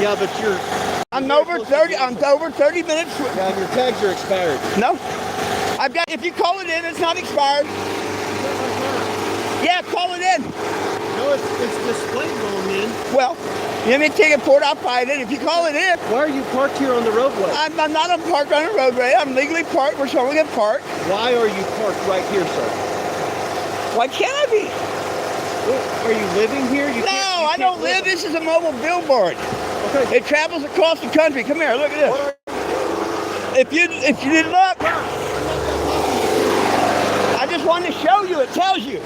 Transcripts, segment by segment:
Yeah, but I'm over 30 minutes. Yeah, and your tags are expired. No. I've got, if you call it in, it's not expired. Yeah, call it in. No, it's displayed wrong, man. Well, let me take a port, I'll find it. If you call it in. Why are you parked here on the roadway? I'm not parked on the roadway. I'm legally parked. We're showing a park. Why are you parked right here, sir? Why can't I be? Well, are you living here? No, I don't live. This is a mobile billboard. Okay. It travels across the country. Come here, look at this. If you didn't look, I just wanted to show you. It tells you.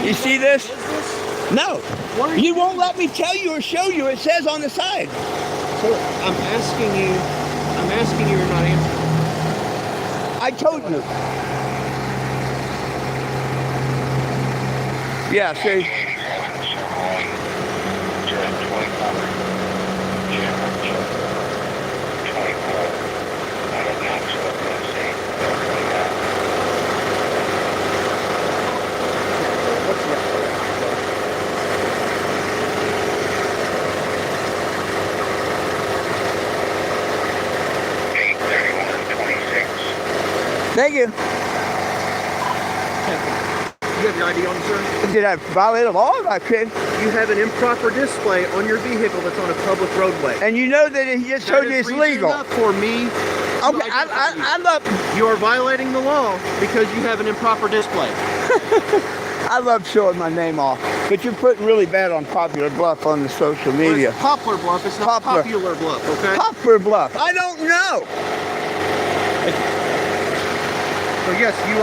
You see this? No. You won't let me tell you or show you. It says on the side. So I'm asking you, you're not answering. I told you. Yeah, see. Thank you. You have your ID on, sir? Did I violate the law? I could. You have an improper display on your vehicle that's on a public roadway. And you know that he just told you it's legal. Enough for me. Okay, I love. You are violating the law because you have an improper display. I love showing my name off, but you're putting really bad on Popular Bluff on the social media. It's Poplar Bluff. It's not Popular Bluff. Okay. Popular Bluff. I don't know. So yes, you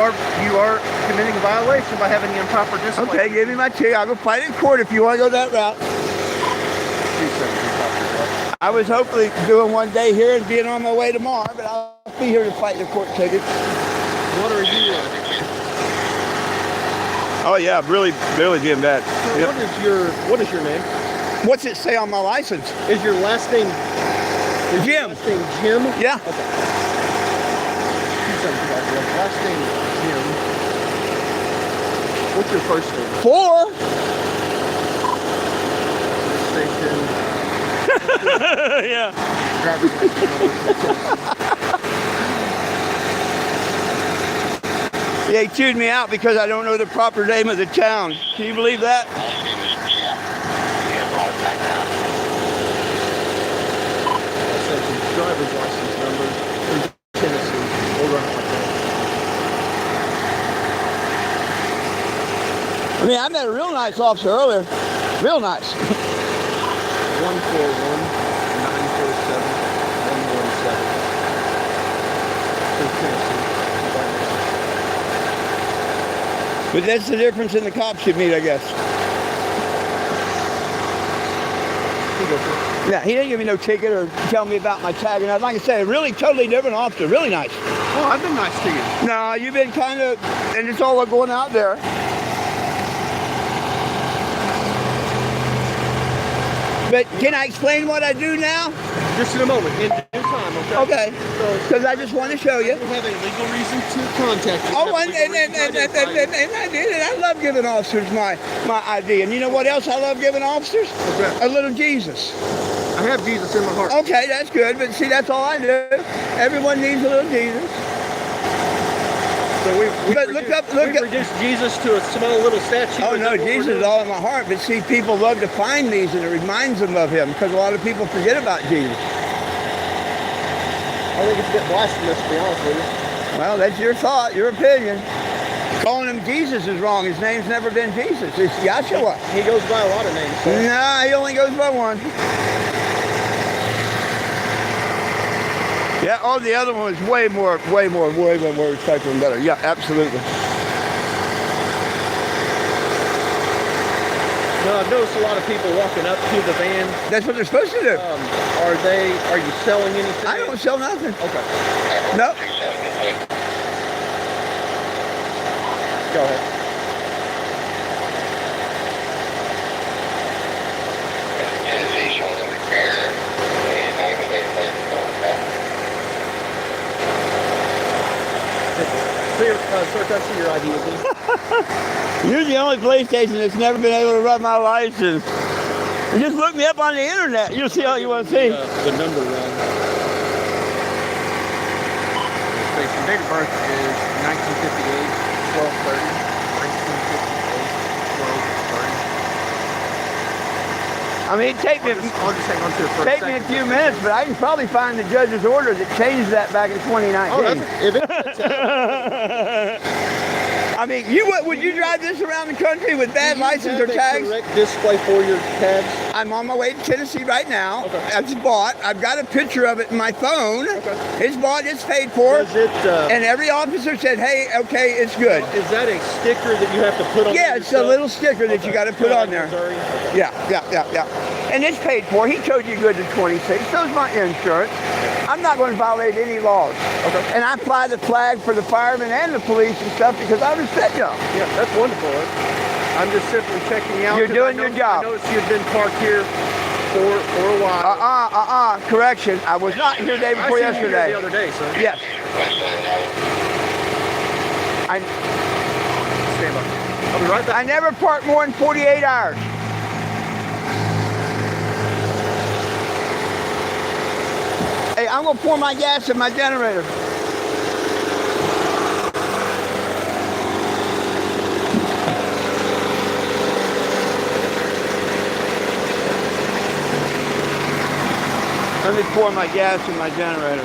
are committing a violation by having the improper display. Okay, give me my ticket. I'll go fight in court if you want to go that route. I was hopefully doing one day here and being on my way tomorrow, but I'll be here to fight the court ticket. What are you? Oh yeah, really doing that. So Yep. What is your name? What's it say on my license? Is your last name Jim? Last name Jim? Yeah. Okay. Last name Jim. What's your first name? 4. Station. Yeah. Yeah, he chewed me out because I don't know the proper name of the town. Can you believe that? Driver's license number in Tennessee. We'll run it like that. I mean, I met a real nice officer earlier. Real nice. 141-947-117. But that's the difference in the cops you meet, I guess. Yeah, he didn't give me no ticket or tell me about my tag. And like I said, a really totally different officer, really nice. Oh, I've been nice to you. No, you've been kind of, and it's all going out there. But can I explain what I do now? Just in a moment, in due time, okay? Okay, because I just want to show you. You have a legal reason to contact you. Oh, and I did it. I love giving officers my ID. And you know what else I love giving officers? Okay. A little Jesus. I have Jesus in my heart. Okay, that's good. But see, that's all I do. Everyone needs a little Jesus. So we reduced Jesus to a small little statue. Oh no, Jesus is all in my heart. But see, people love to find these, and it reminds them of Him because a lot of people forget about Jesus. I think it's a bit blasphemous, to be honest with you. Well, that's your thought, your opinion. Calling him Jesus is wrong. His name's never been Jesus. It's Yahshua. He goes by a lot of names. So. Nah, he only goes by one. Yeah, oh, the other one was way more respectful and better. Yeah, absolutely. No, I've noticed a lot of people walking up to the van. That's what they're supposed to do. Are you selling anything? I don't sell nothing. Okay. No. Go ahead. Sir, can I see your ID with me? You're the only police station that's never been able to run my license. Just look me up on the internet. You'll see all you want to see. The number wrong. Station date of birth is 1958, 12:30. 1958, 12:30. I mean, I'll just hang on to it for a take me a few minutes, but I can probably find the judge's order that changed that back in 2019. I mean, would you drive this around the country with bad license or tags? Correct display for your tags. I'm on my way to Tennessee right now. Okay. It's bought. I've got a picture of it in my phone. Okay. It's bought. It's paid for. Is it? And every officer said, "Hey, okay, it's good." Is that a sticker that you have to put on? Yeah, it's a little sticker that you got to put on there. Missouri? Okay. Yeah. And it's paid for. He told you good to 26. So's my insurance. I'm not going to violate any laws. Okay. And I fly the flag for the firemen and the police and stuff because I respect y'all. Yeah, that's wonderful. I'm just simply checking out. You're doing your job. I noticed you've been parked here for a while. Correction. I was not here the day before I yesterday. seen you here the other day, sir. Yes. Stand by. I'll be right back. I never parked more than 48 hours. Hey, I'm going to pour my gas in my generator. Let me pour my gas in my generator.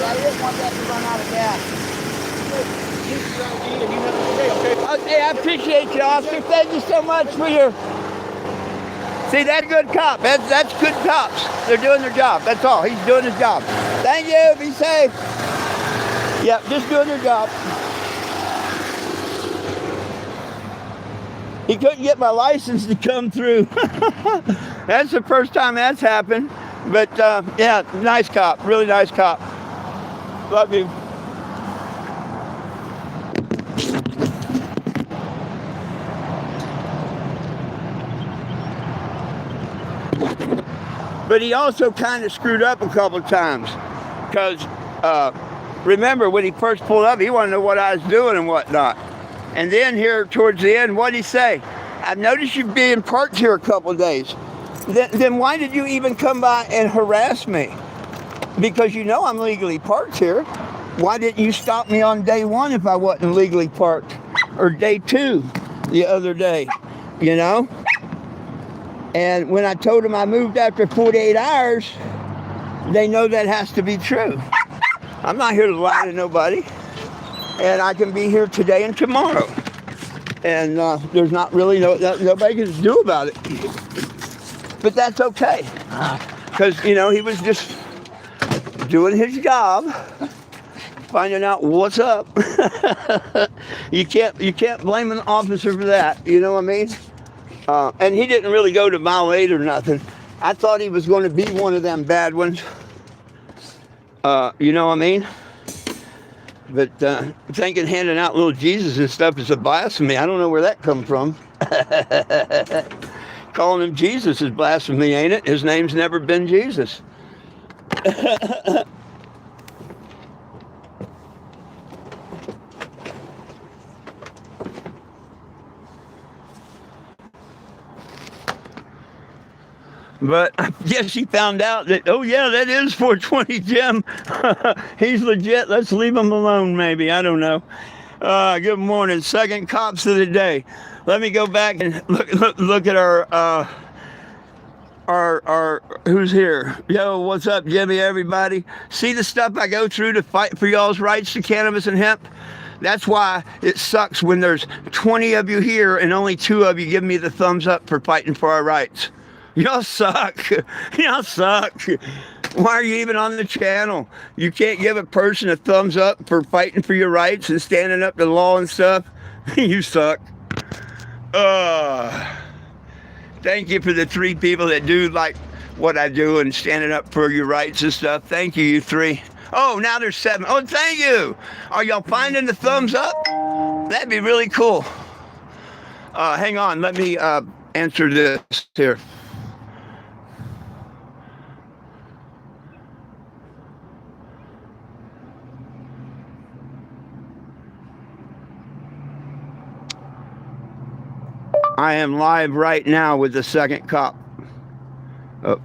I didn't want that to run out of gas. Hey, I appreciate you, officer. Thank you so much for your... See, that's good cop. That's good cops. They're doing their job. That's all. He's doing his job. Thank you. Be safe. Yep, just doing their job. He couldn't get my license to come through. That's the first time that's happened. But, yeah, nice cop. Really nice cop. Love you. But he also kind of screwed up a couple of times. Because, remember, when he first pulled up, he wanted to know what I was doing and whatnot. And then here towards the end, what did he say? I've noticed you being parked here a couple of days. Then why did you even come by and harass me? Because you know I'm legally parked here. Why didn't you stop me on day one if I wasn't legally parked? Or day two the other day, you know? And when I told them I moved after 48 hours, they know that has to be true. I'm not here to lie to nobody. And I can be here today and tomorrow. And there's not really nobody can do about it. But that's okay. Because, you know, he was just doing his job, finding out what's up. You can't blame an officer for that, you know what I mean? And he didn't really go to mile 8 or nothing. I thought he was going to be one of them bad ones. You know what I mean? But thinking handing out little Jesus and stuff is a blasphemy. I don't know where that come from. Calling him Jesus is blasphemy, ain't it? His name's never been Jesus. But I guess he found out that, oh yeah, that is 420 Jim. He's legit. Let's leave him alone, maybe. I don't know. Good morning. Second cops of the day. Let me go back and look at our who's here. Yo, what's up, Jimmy, everybody? See the stuff I go through to fight for y'all's rights to cannabis and hemp? That's why it sucks when there's 20 of you here and only 2 of you give me the thumbs up for fighting for our rights. Y'all suck. Y'all suck. Why are you even on the channel? You can't give a person a thumbs up for fighting for your rights and standing up to the law and stuff? You suck. Thank you for the 3 people that do like what I do and standing up for your rights and stuff. Thank you, you 3. Oh, now there's 7. Oh, thank you. Are y'all finding the thumbs up? That'd be really cool. Hang on. Let me answer this here. I am live right now with the second cop. Oh.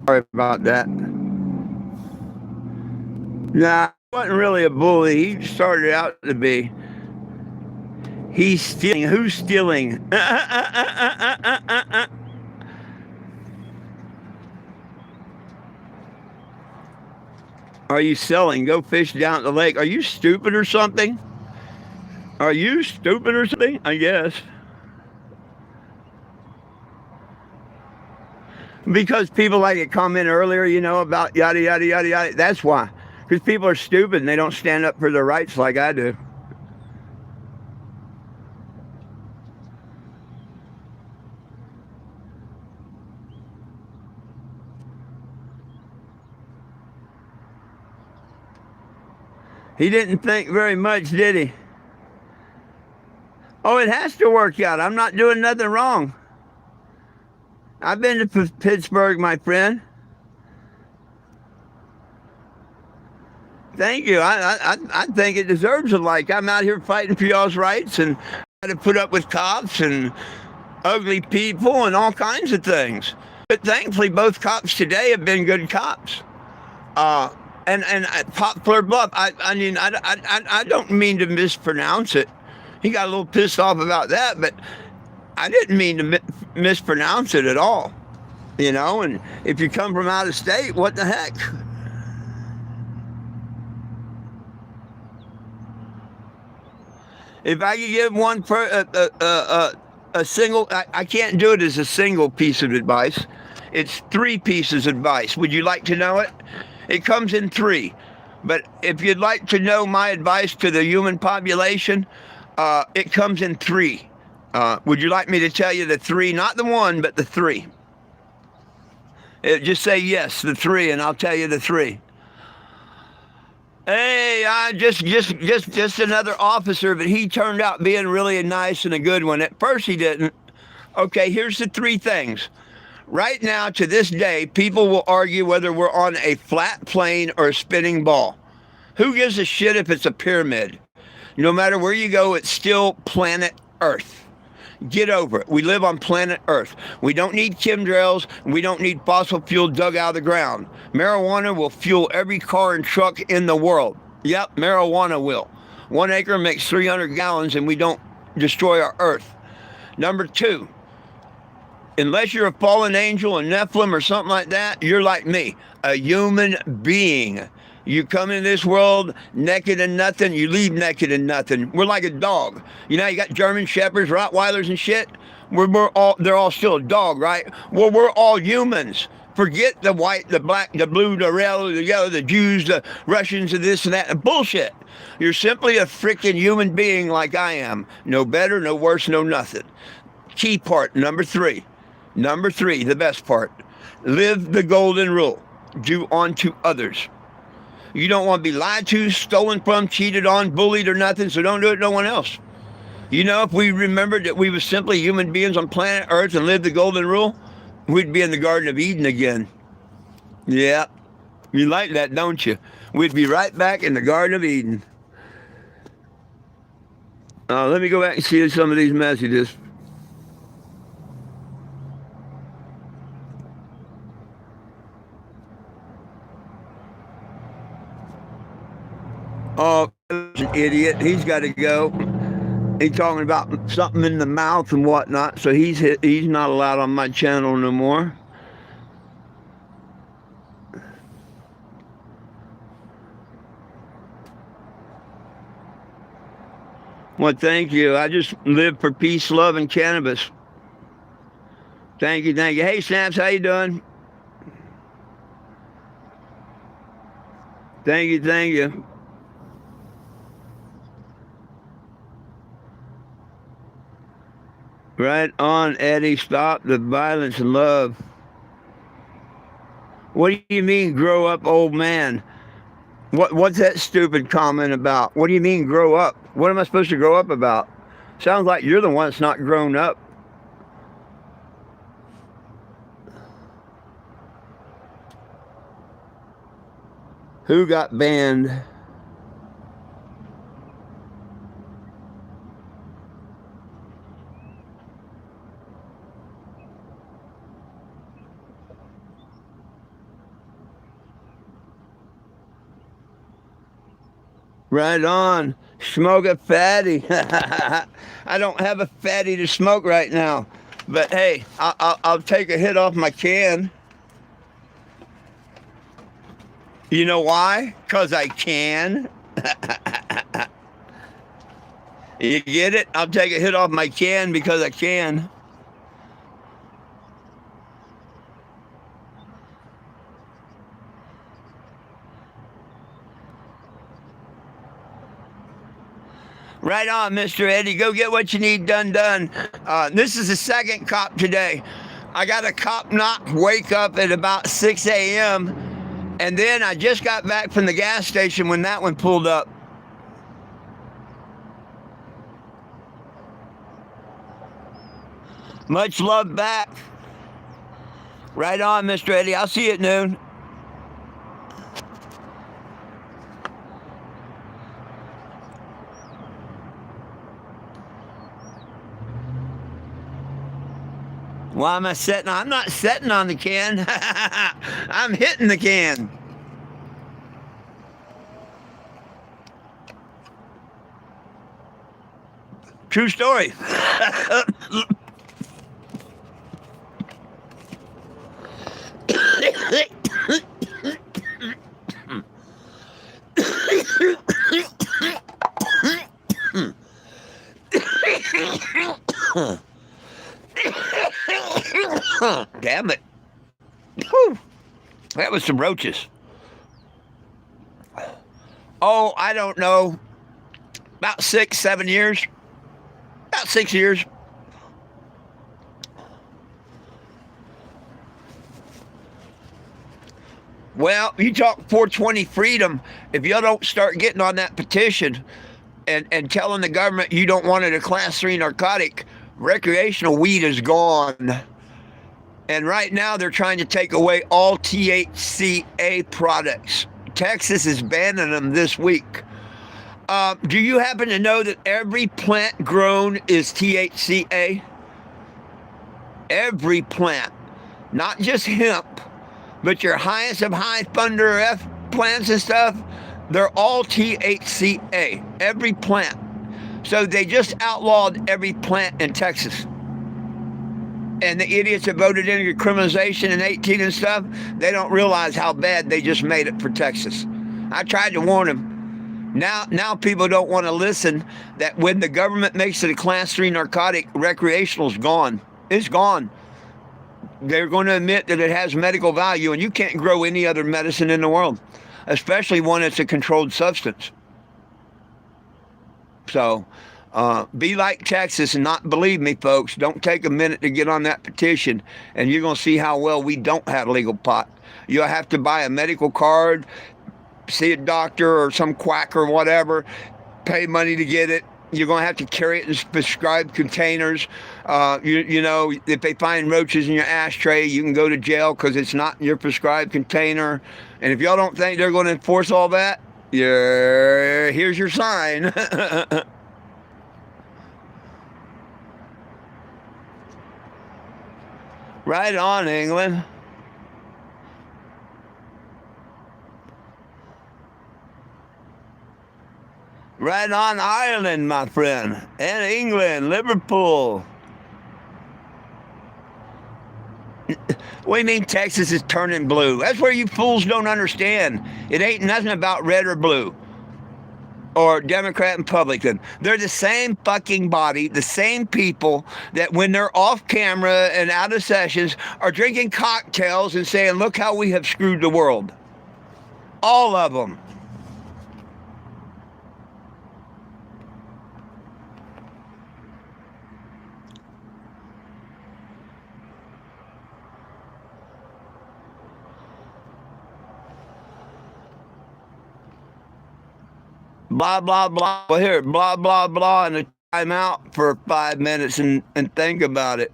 Sorry about that. Nah, he wasn't really a bully. He started out to be. He's stealing. Who's stealing? Are you selling? Go fish down at the lake. Are you stupid or something? Are you stupid or something? I guess. Because people like to comment earlier, you know, about yada, yada, yada, yada. That's why. Because people are stupid and they don't stand up for their rights like I do. He didn't think very much, did he? Oh, it has to work out. I'm not doing nothing wrong. I've been to Pittsburgh, my friend. Thank you. I think it deserves a like. I'm out here fighting for y'all's rights and I had to put up with cops and ugly people and all kinds of things. But thankfully, both cops today have been good cops. And Poplar Bluff, I mean, I don't mean to mispronounce it. He got a little pissed off about that, but I didn't mean to mispronounce it at all. You know, and if you come from out of state, what the heck? If I could give one a single, I can't do it as a single piece of advice. It's 3 pieces of advice. Would you like to know it? It comes in 3. But if you'd like to know my advice to the human population, it comes in 3. Would you like me to tell you the 3? Not the 1, but the 3. Just say yes, the 3, and I'll tell you the 3. Hey, I just another officer, but he turned out being really nice and a good one. At first he didn't. Okay, here's the 3 things. Right now, to this day, people will argue whether we're on a flat plane or a spinning ball. Who gives a shit if it's a pyramid? No matter where you go, it's still planet Earth. Get over it. We live on planet Earth. We don't need chemtrails. We don't need fossil fuel dug out of the ground. Marijuana will fuel every car and truck in the world. Yep, marijuana will. 1 acre makes 300 gallons and we don't destroy our Earth. Number 2. Unless you're a fallen angel, a Nephilim or something like that, you're like me, a human being. You come in this world naked and nothing, you leave naked and nothing. We're like a dog. You know, you got German Shepherds, Rottweilers and shit. They're all still a dog, right? Well, we're all humans. Forget the white, the black, the blue, the red, the yellow, the Jews, the Russians, and this and that. Bullshit. You're simply a freaking human being like I am. No better, no worse, no nothing. Key part, number 3. Number 3, the best part. Live the golden rule. Do unto others. You don't want to be lied to, stolen from, cheated on, bullied or nothing, so don't do it to no one else. You know, if we remembered that we were simply human beings on planet Earth and lived the golden rule, we'd be in the Garden of Eden again. Yeah. You like that, don't you? We'd be right back in the Garden of Eden. Let me go back and see some of these messages. Oh, an idiot. He's got to go. He's talking about something in the mouth and whatnot, so he's not allowed on my channel no more. Well, thank you. I just live for peace, love, and cannabis. Thank you, thank you. Hey, Snaps, how you doing? Thank you, thank you. Right on, Eddie. Stop the violence and love. What do you mean, grow up, old man? What's that stupid comment about? What do you mean, grow up? What am I supposed to grow up about? Sounds like you're the one that's not grown up. Who got banned? Right on. Smoke a fatty. I don't have a fatty to smoke right now. But hey, I'll take a hit off my can. You know why? Because I can. You get it? I'll take a hit off my can because I can. Right on, Mr. Eddie. Go get what you need done. This is the second cop today. I got a cop knock, wake up at about 6 a.m. And then I just got back from the gas station when that one pulled up. Much love back. Right on, Mr. Eddie. I'll see you at noon. Why am I setting on? I'm not setting on the can. I'm hitting the can. True story. Damn it. Whew. That was some roaches. Oh, I don't know. About 6, 7 years. About 6 years. Well, you talk 420 freedom. If you don't start getting on that petition and telling the government you don't want it a class 3 narcotic, recreational weed is gone. And right now they're trying to take away all THCA products. Texas is banning them this week. Do you happen to know that every plant grown is THCA? Every plant. Not just hemp, but your highest of high thunder F plants and stuff, they're all THCA. Every plant. So they just outlawed every plant in Texas. And the idiots that voted in your criminalization in 18 and stuff, they don't realize how bad they just made it for Texas. I tried to warn them. Now people don't want to listen that when the government makes it a class 3 narcotic, recreational is gone. It's gone. They're going to admit that it has medical value, and you can't grow any other medicine in the world, especially one that's a controlled substance. So be like Texas and not believe me, folks. Don't take a minute to get on that petition, and you're going to see how well we don't have legal pot. You'll have to buy a medical card, see a doctor or some quack or whatever, pay money to get it, You're going to have to carry it in prescribed containers. You know, if they find roaches in your ashtray, you can go to jail because it's not in your prescribed container. And if y'all don't think they're going to enforce all that, here's your sign. Right on, England. Right on, Ireland, my friend. And England, Liverpool. What do you mean Texas is turning blue? That's where you fools don't understand. It ain't nothing about red or blue or Democrat and Republican. They're the same fucking body, the same people that when they're off camera and out of sessions are drinking cocktails and saying, look how we have screwed the world. All of them. Blah, blah, blah. Well, here, blah, blah, blah, and a time out for 5 minutes and think about it.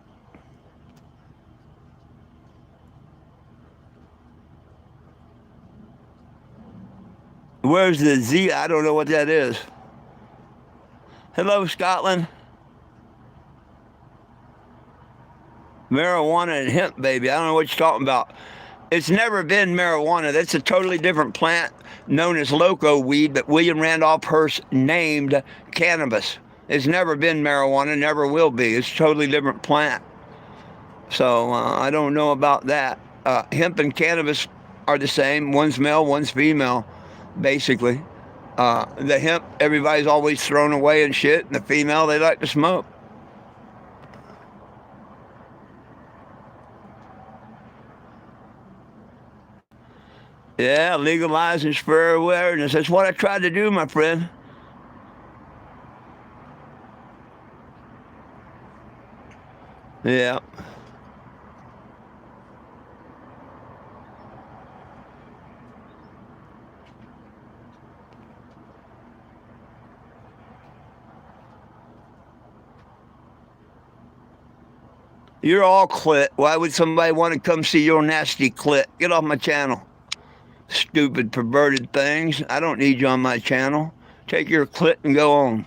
Where's the Z? I don't know what that is. Hello, Scotland. Marijuana and hemp, baby. I don't know what you're talking about. It's never been marijuana. That's a totally different plant known as loco weed, but William Randolph Hearst named cannabis. It's never been marijuana, never will be. It's a totally different plant. So I don't know about that. Hemp and cannabis are the same. One's male, one's female, basically. The hemp, everybody's always thrown away and shit, and the female, they like to smoke. Yeah, legalizing for awareness. That's what I tried to do, my friend. Yeah. You're all clit. Why would somebody want to come see your nasty clit? Get off my channel. Stupid, perverted things. I don't need you on my channel. Take your clit and go on.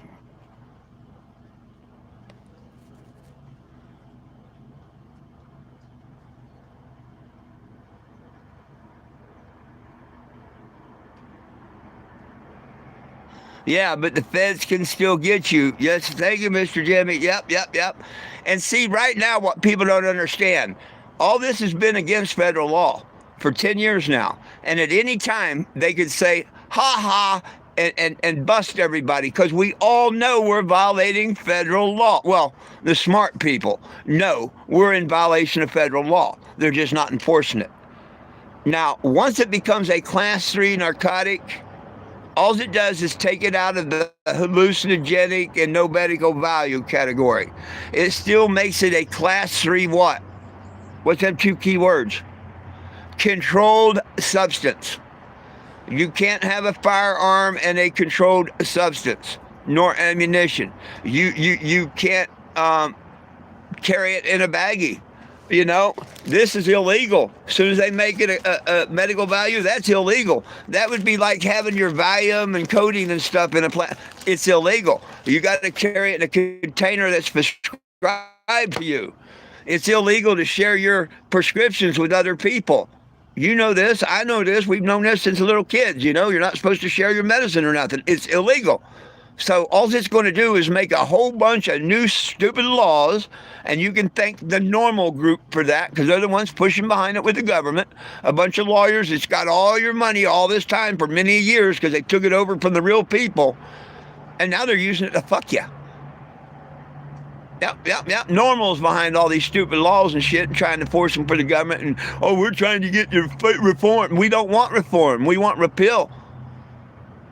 Yeah, but the feds can still get you. Yes, thank you, Mr. Jimmy. Yep. And see, right now, what people don't understand, all this has been against federal law for 10 years now. And at any time, they could say, ha, and bust everybody, because we all know we're violating federal law. Well, the smart people know we're in violation of federal law. They're just not enforcing it. Now, once it becomes a Class 3 narcotic, all it does is take it out of the hallucinogenic and no medical value category. It still makes it a Class 3 what? What's them two key words? Controlled substance. You can't have a firearm and a controlled substance, nor ammunition. You can't carry it in a baggie. You know, this is illegal. As soon as they make it a medical value, that's illegal. That would be like having your Valium and codeine and stuff in a plant. It's illegal. You got to carry it in a container that's prescribed to you. It's illegal to share your prescriptions with other people. You know this. I know this. We've known this since little kids. You know, you're not supposed to share your medicine or nothing. It's illegal. So all it's going to do is make a whole bunch of new stupid laws, and you can thank the normal group for that, because they're the ones pushing behind it with the government. A bunch of lawyers that's got all your money all this time for many years because they took it over from the real people, and now they're using it to fuck you. Yep. Normal's behind all these stupid laws and shit and trying to force them for the government, and, oh, we're trying to get your reform. We don't want reform. We want repeal.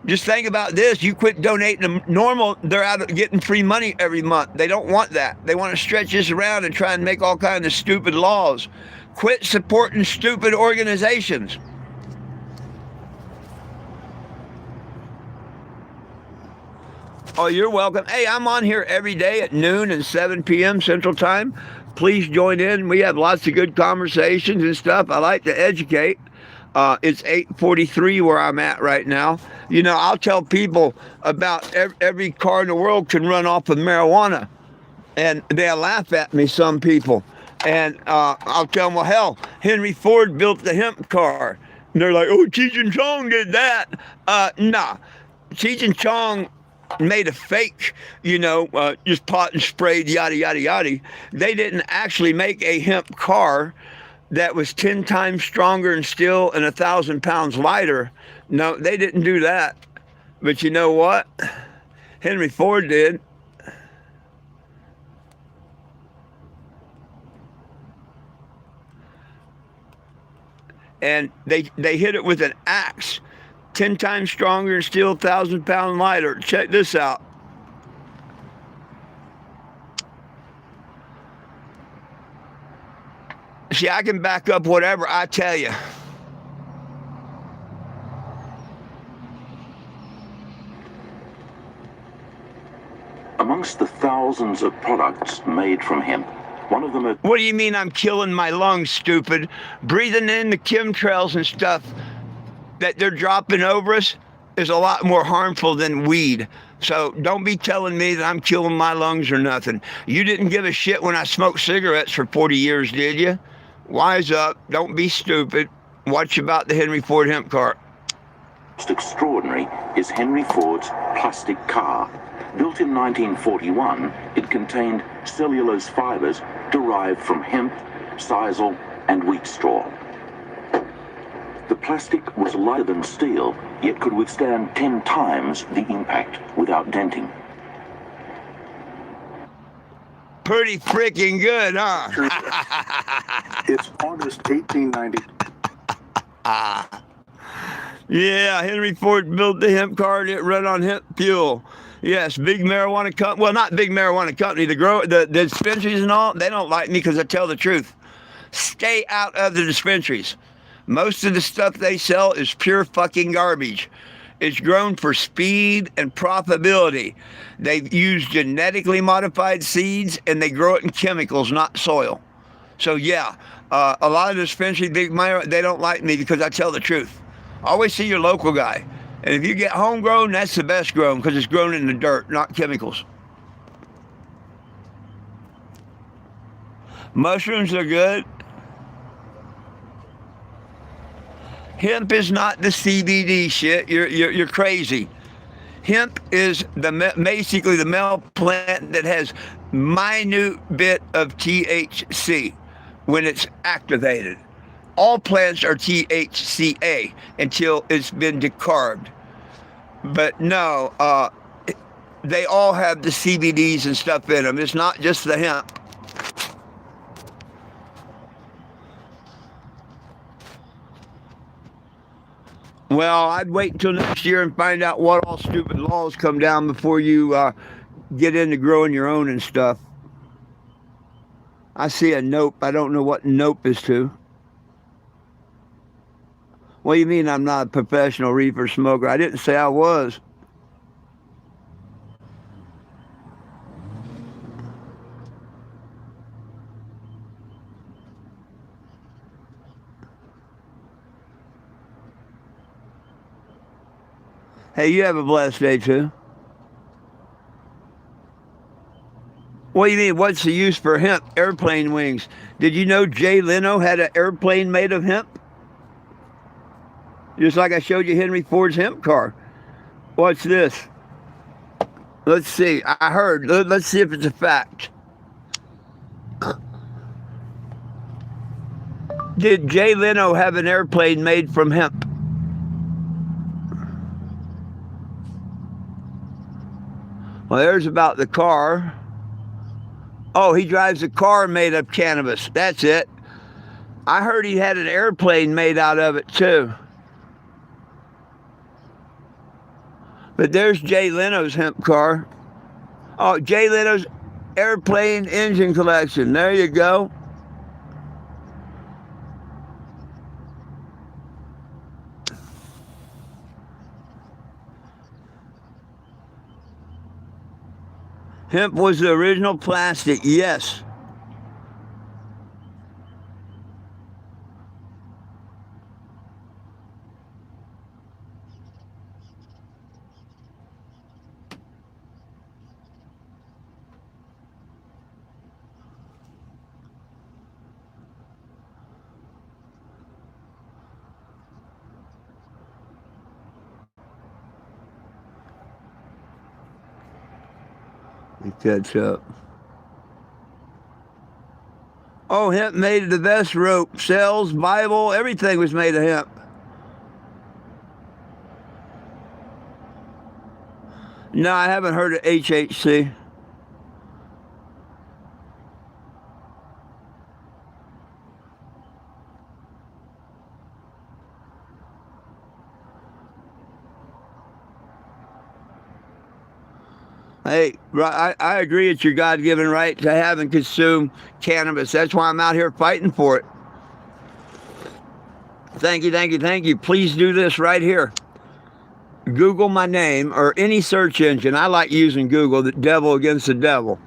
Just think about this. You quit donating to Normal, they're out of getting free money every month. They don't want that. They want to stretch this around and try and make all kinds of stupid laws. Quit supporting stupid organizations. Oh, you're welcome. Hey, I'm on here every day at noon and 7 p.m. Central Time. Please join in. We have lots of good conversations and stuff. I like to educate. It's 8:43 where I'm at right now. You know, I'll tell people about every car in the world can run off of marijuana. And they'll laugh at me, some people. And I'll tell them, well, hell, Henry Ford built the hemp car. And they're like, oh, Cheech and Chong did that. Nah. Cheech and Chong made a fake, just pot and sprayed, yada, yada, yada. They didn't actually make a hemp car that was 10 times stronger in steel and 1,000 pounds lighter. No, they didn't do that. But you know what? Henry Ford did. And they hit it with an axe, 10 times stronger and steel, 1,000 pound lighter. Check this out. See, I can back up whatever I tell you. Amongst the thousands of products made from hemp, one of them. What do you mean I'm killing my lungs, stupid? Breathing in the chemtrails and stuff that they're dropping over us is a lot more harmful than weed. So don't be telling me that I'm killing my lungs or nothing. You didn't give a shit when I smoked cigarettes for 40 years, did you? Wise up. Don't be stupid. Watch about the Henry Ford hemp car. Most extraordinary is Henry Ford's plastic car. Built in 1941, it contained cellulose fibers derived from hemp, sisal, and wheat straw. The plastic was lighter than steel, yet could withstand 10 times the impact without denting. Pretty freaking good, huh? It's August 1890. Yeah, Henry Ford built the hemp car and it ran on hemp fuel. Yes, big marijuana company. Well, not big marijuana company. The dispensaries and all, they don't like me because I tell the truth. Stay out of the dispensaries. Most of the stuff they sell is pure fucking garbage. It's grown for speed and profitability. They use genetically modified seeds and they grow it in chemicals, not soil. So yeah, a lot of dispensaries, they don't like me because I tell the truth. Always see your local guy. And if you get homegrown, that's the best grown because it's grown in the dirt, not chemicals. Mushrooms are good. Hemp is not the CBD shit. You're crazy. Hemp is basically the male plant that has minute bit of THC when it's activated. All plants are THCA until it's been decarbed. But no, they all have the CBDs and stuff in them. It's not just the hemp. Well, I'd wait until next year and find out what all stupid laws come down before you get into growing your own and stuff. I see a nope. I don't know what nope is to. What do you mean I'm not a professional reefer smoker? I didn't say I was. Hey, you have a blessed day too. What do you mean? What's the use for hemp? Airplane wings. Did you know Jay Leno had an airplane made of hemp? Just like I showed you Henry Ford's hemp car. What's this? Let's see. I heard. Let's see if it's a fact. Did Jay Leno have an airplane made from hemp? Well, there's about the car. Oh, he drives a car made of cannabis. That's it. I heard he had an airplane made out of it too. But there's Jay Leno's hemp car. Oh, Jay Leno's airplane engine collection. There you go. Hemp was the original plastic, yes. Let me catch up. Oh, hemp made the best rope. Cells, Bible, everything was made of hemp. No, I haven't heard of HHC. Hey, I agree it's your God-given right to have and consume cannabis. That's why I'm out here fighting for it. Thank you, thank you, thank you. Please do this right here. Google my name or any search engine. I like using Google, the devil against the devil.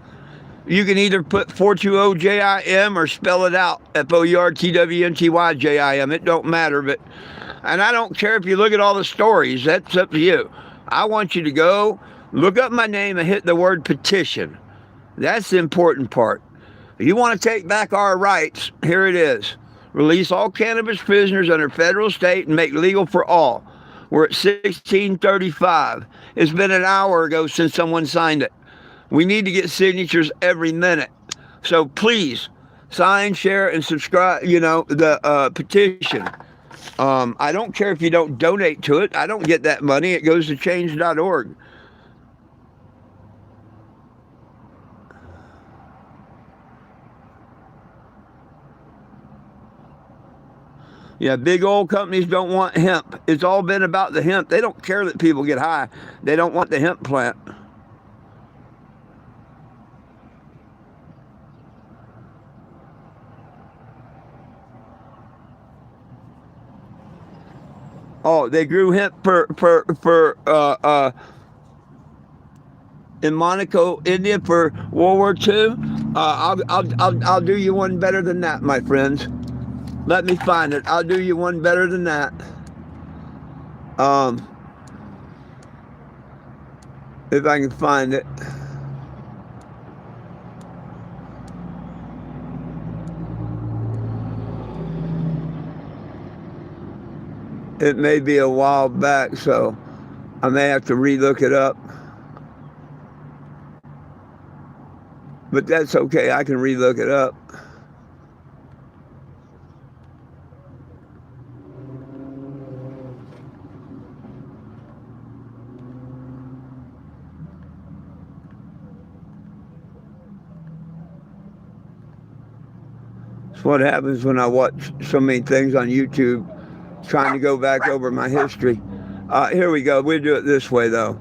You can either put 420JIM or spell it out, FOURTWNTYJIM. It don't matter, and I don't care if you look at all the stories. That's up to you. I want you to go look up my name and hit the word petition. That's the important part. If you want to take back our rights, here it is. Release all cannabis prisoners under federal, state, and make legal for all. We're at 1635. It's been an hour ago since someone signed it. We need to get signatures every minute. So please, sign, share, and subscribe, the petition. I don't care if you don't donate to it. I don't get that money. It goes to change.org. Yeah, big oil companies don't want hemp. It's all been about the hemp. They don't care that people get high. They don't want the hemp plant. Oh, they grew hemp in Monaco, India for World War II. I'll do you one better than that, my friends. Let me find it. I'll do you one better than that. If I can find it. It may be a while back, so I may have to re-look it up. But that's okay. I can re-look it up. It's what happens when I watch so many things on YouTube, trying to go back over my history. Here we go. We'll do it this way, though.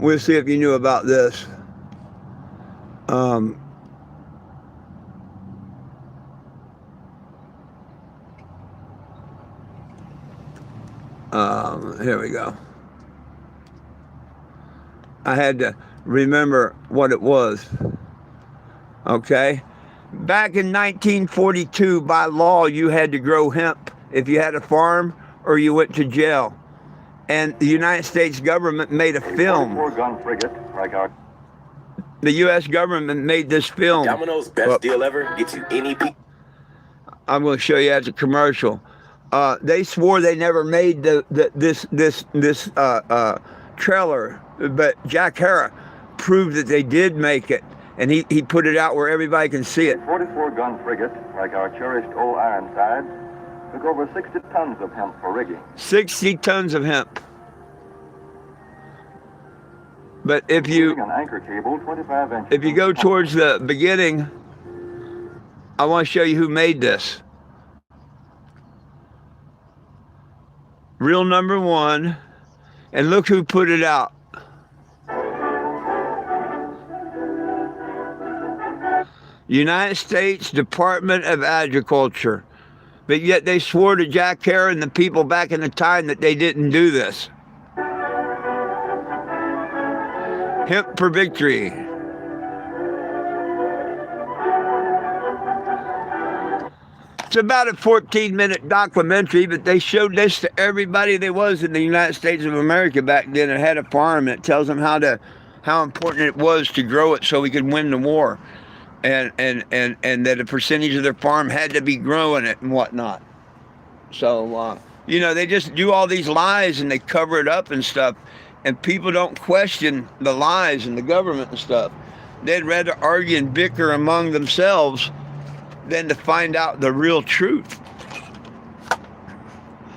We'll see if you knew about this. Here we go. I had to remember what it was. Okay? Back in 1942, by law, you had to grow hemp if you had a farm or you went to jail. And the United States government made a film. The U.S. government made this film. Domino's best deal ever gets you any beat. I'm going to show you as a commercial. They swore they never made this trailer, but Jack Hara proved that they did make it, and he put it out where everybody can see it. 44-gun frigate, like our cherished old Ironsides, took over 60 tons of hemp for rigging. 60 tons of hemp. But if you An anchor cable 25 inches. if you go towards the beginning, I want to show you who made this. Real number one, and look who put it out. United States Department of Agriculture. But yet they swore to Jack Hara and the people back in the time that they didn't do this. Hemp for victory. It's about a 14-minute documentary, but they showed this to everybody that was in the United States of America back then and had a farm. And it tells them how important it was to grow it so we could win the war, and that a percentage of their farm had to be growing it and whatnot. So they just do all these lies and they cover it up and stuff, and people don't question the lies and the government and stuff. They'd rather argue and bicker among themselves than to find out the real truth.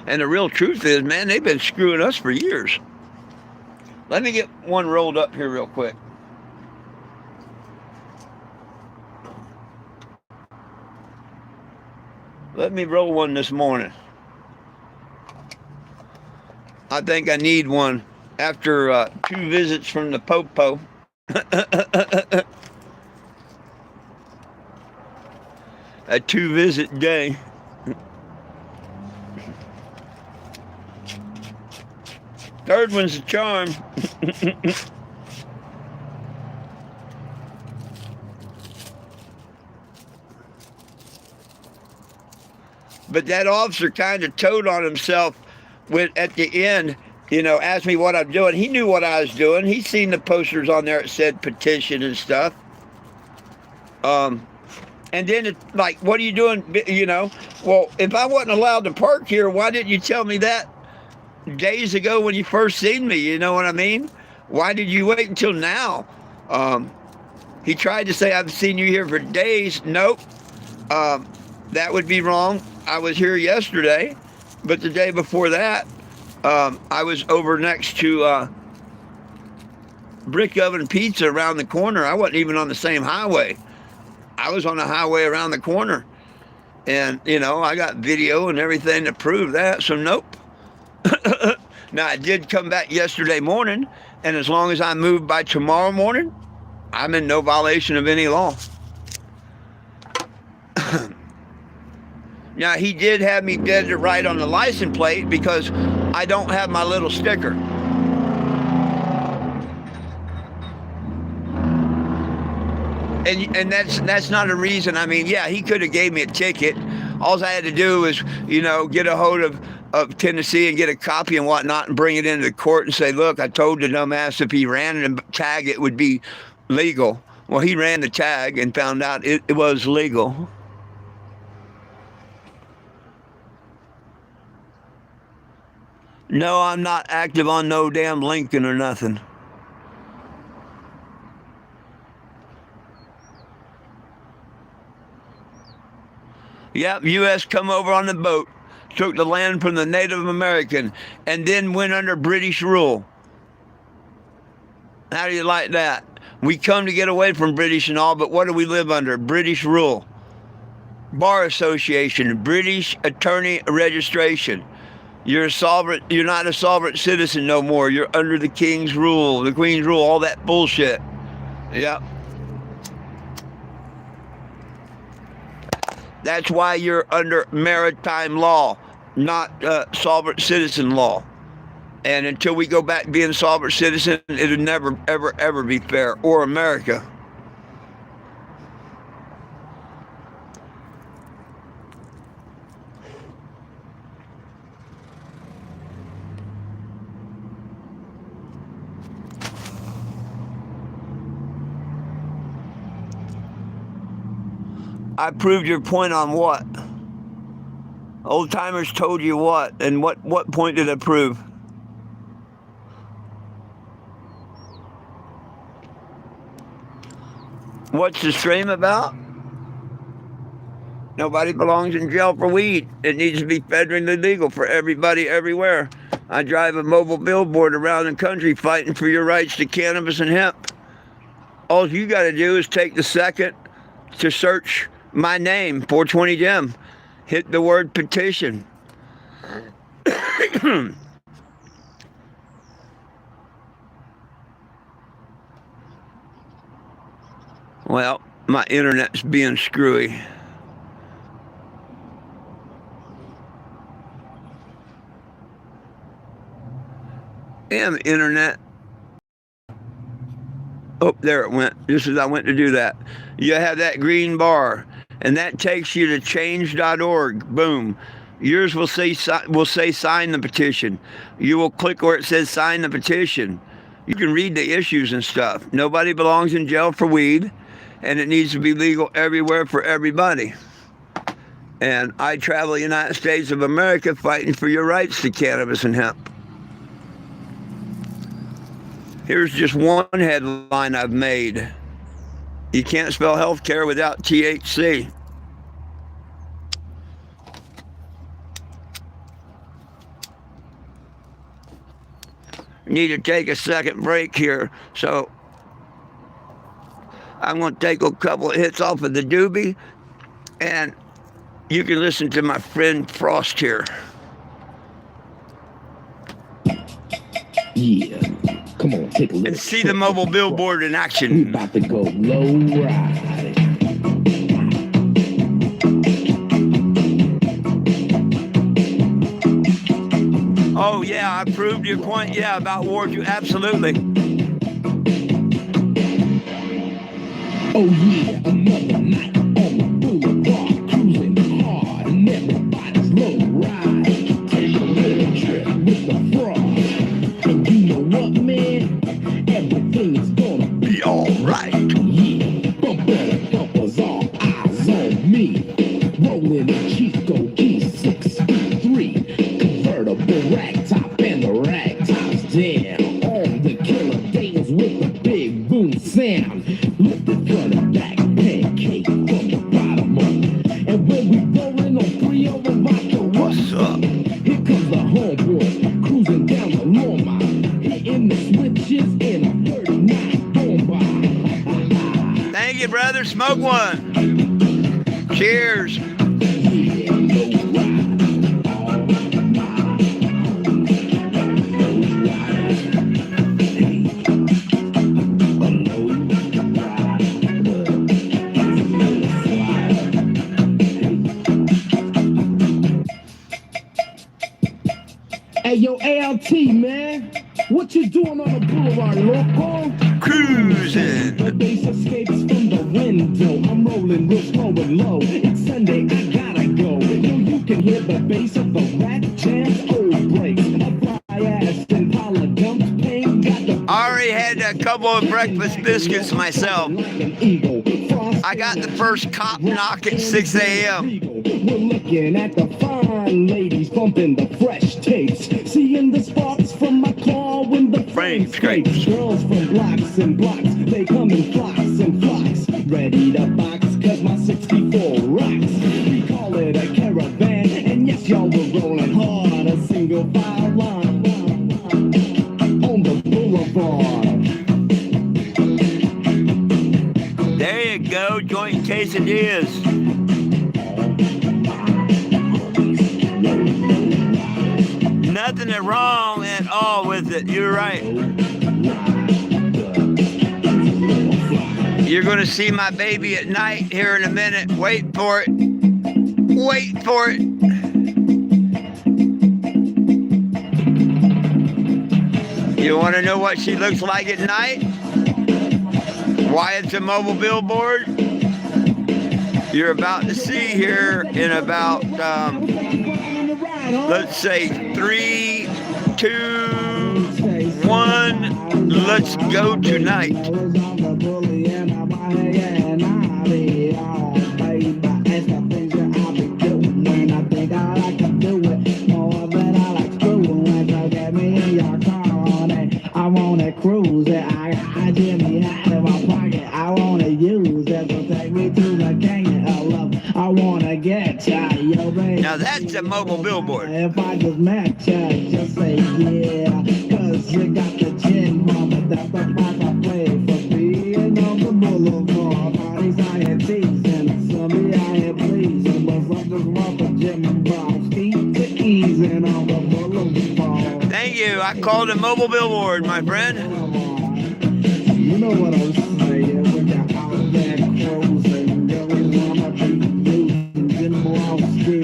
And the real truth is, man, they've been screwing us for years. Let me get one rolled up here real quick. Let me roll one this morning. I think I need one after 2 visits from the Popo. A 2-visit day. Third one's a charm. But that officer kind of toed on himself at the end, asked me what I'm doing. He knew what I was doing. He'd seen the posters on there that said petition and stuff. And then it's like, what are you doing? Well, if I wasn't allowed to park here, why didn't you tell me that days ago when you first seen me? You know what I mean? Why did you wait until now? He tried to say, I've seen you here for days. Nope. That would be wrong. I was here yesterday, but the day before that, I was over next to Brick Oven Pizza around the corner. I wasn't even on the same highway. I was on the highway around the corner. And, I got video and everything to prove that, so nope. Now, I did come back yesterday morning, and as long as I move by tomorrow morning, I'm in no violation of any law. Now, he did have me dead to right on the license plate because I don't have my little sticker. And that's not a reason. I mean, yeah, he could have gave me a ticket. All I had to do was, get a hold of Tennessee and get a copy and whatnot and bring it into the court and say, look, I told the dumbass if he ran the tag, it would be legal. Well, he ran the tag and found out it was legal. No, I'm not active on no damn Lincoln or nothing. Yep, U.S. come over on the boat, took the land from the Native American, and then went under British rule. How do you like that? We come to get away from British and all, but what do we live under? British rule. Bar Association, British Attorney Registration. You're not a sovereign citizen no more. You're under the King's rule, the Queen's rule, all that bullshit. Yep. That's why you're under maritime law, not sovereign citizen law. And until we go back to being sovereign citizen, it'll never, ever, ever be fair, or America. I proved your point on what? Old timers told you what? And what point did I prove? What's the stream about? Nobody belongs in jail for weed. It needs to be federally legal for everybody everywhere. I drive a mobile billboard around the country fighting for your rights to cannabis and hemp. All you got to do is take the second to search my name, 420 Dem. Hit the word petition. Well, my internet's being screwy. Damn internet. Oh, there it went. Just as I went to do that. You have that green bar. and that takes you to change.org. Boom. Yours will say sign the petition. You will click where it says sign the petition. You can read the issues and stuff. Nobody belongs in jail for weed, and it needs to be legal everywhere for everybody. And I travel the United States of America fighting for your rights to cannabis and hemp. Here's just one headline I've made. You can't spell healthcare without THC. Need to take a second break here, so I'm going to take a couple of hits off of the doobie, and you can listen to my friend Frost here. Yeah, come on, take a look. And see the mobile billboard in action. We about to go low ride. Oh yeah, I proved your point. Yeah, about wars. You absolutely. Oh yeah, another night on the boulevard, cruising hard, and everybody's low ride. Take a little trip with the frog, and you know what, man? Everything is gonna Be all right. yeah. Bumper to bumpers, all eyes on me. Rolling a Chico G63, convertible rag top and the rag tops down. On the killer days with the big boom sound. Lifted front and back, pancake from the bottom up. And when we rolling on 3 over vodka, What's up? here comes the homeboy, cruising down the Loma, hitting the switches in a 39 bomba. Thank you, brother. Smoke one. Cheers. Yeah, low ride. All my low ride. Hey, a low ride. Hey, yo, ALT, man. What you doing on the boulevard, loco? Cruising. The bass escapes from the window. I'm rolling real slow and low. It's Sunday, I gotta go. Yo, you can hear the bass of the rack jams, old breaks. A fly ass and pile of dumps, pain got the I already had a couple of breakfast biscuits myself. like an eagle. Frost I got the first cop knock at 6 a.m. We're looking at the fine ladies bumping the fresh tapes, seeing the sparks from my car when the frame scrapes. Girls from blocks and blocks, they come in flocks and flocks, ready to box, cause my 64 rocks. We call it a caravan, and yes, y'all were rolling hard, a single file line on the boulevard. There you go, joint quesadillas. Nothing wrong at all with it. You're right. You're going to see my baby at night here in a minute. Wait for it. Wait for it. You want to know what she looks like at night? Why it's a mobile billboard? You're about to see here in about, let's say 3, 2, 1. Let's go tonight. I wanna cruise it. I Jimmy hat in my pocket. I wanna use it to take me to the canyon of love. I wanna get ya, yo, baby. Now that's a mobile billboard. If I just met ya, just say yeah. Cause you got the gin, mama. That's the price I play for being on the boulevard. Parties I had teasing. Some I had pleasing. But some just want the Jim and Bob. Keep the easing on the boulevard. Thank you. I called a mobile billboard, my friend. You know what I'm saying? When you're out there cruising, girls wanna be using Jim Browski.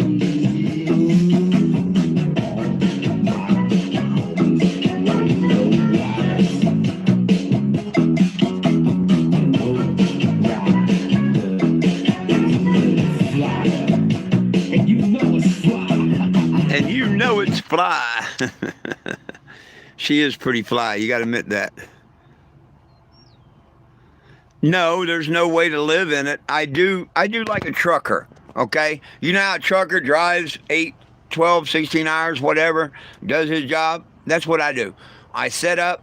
Oh, it's fly. She is pretty fly. You got to admit that. No, there's no way to live in it. I do like a trucker, okay? You know how a trucker drives 8, 12, 16 hours, whatever, does his job? That's what I do. I set up,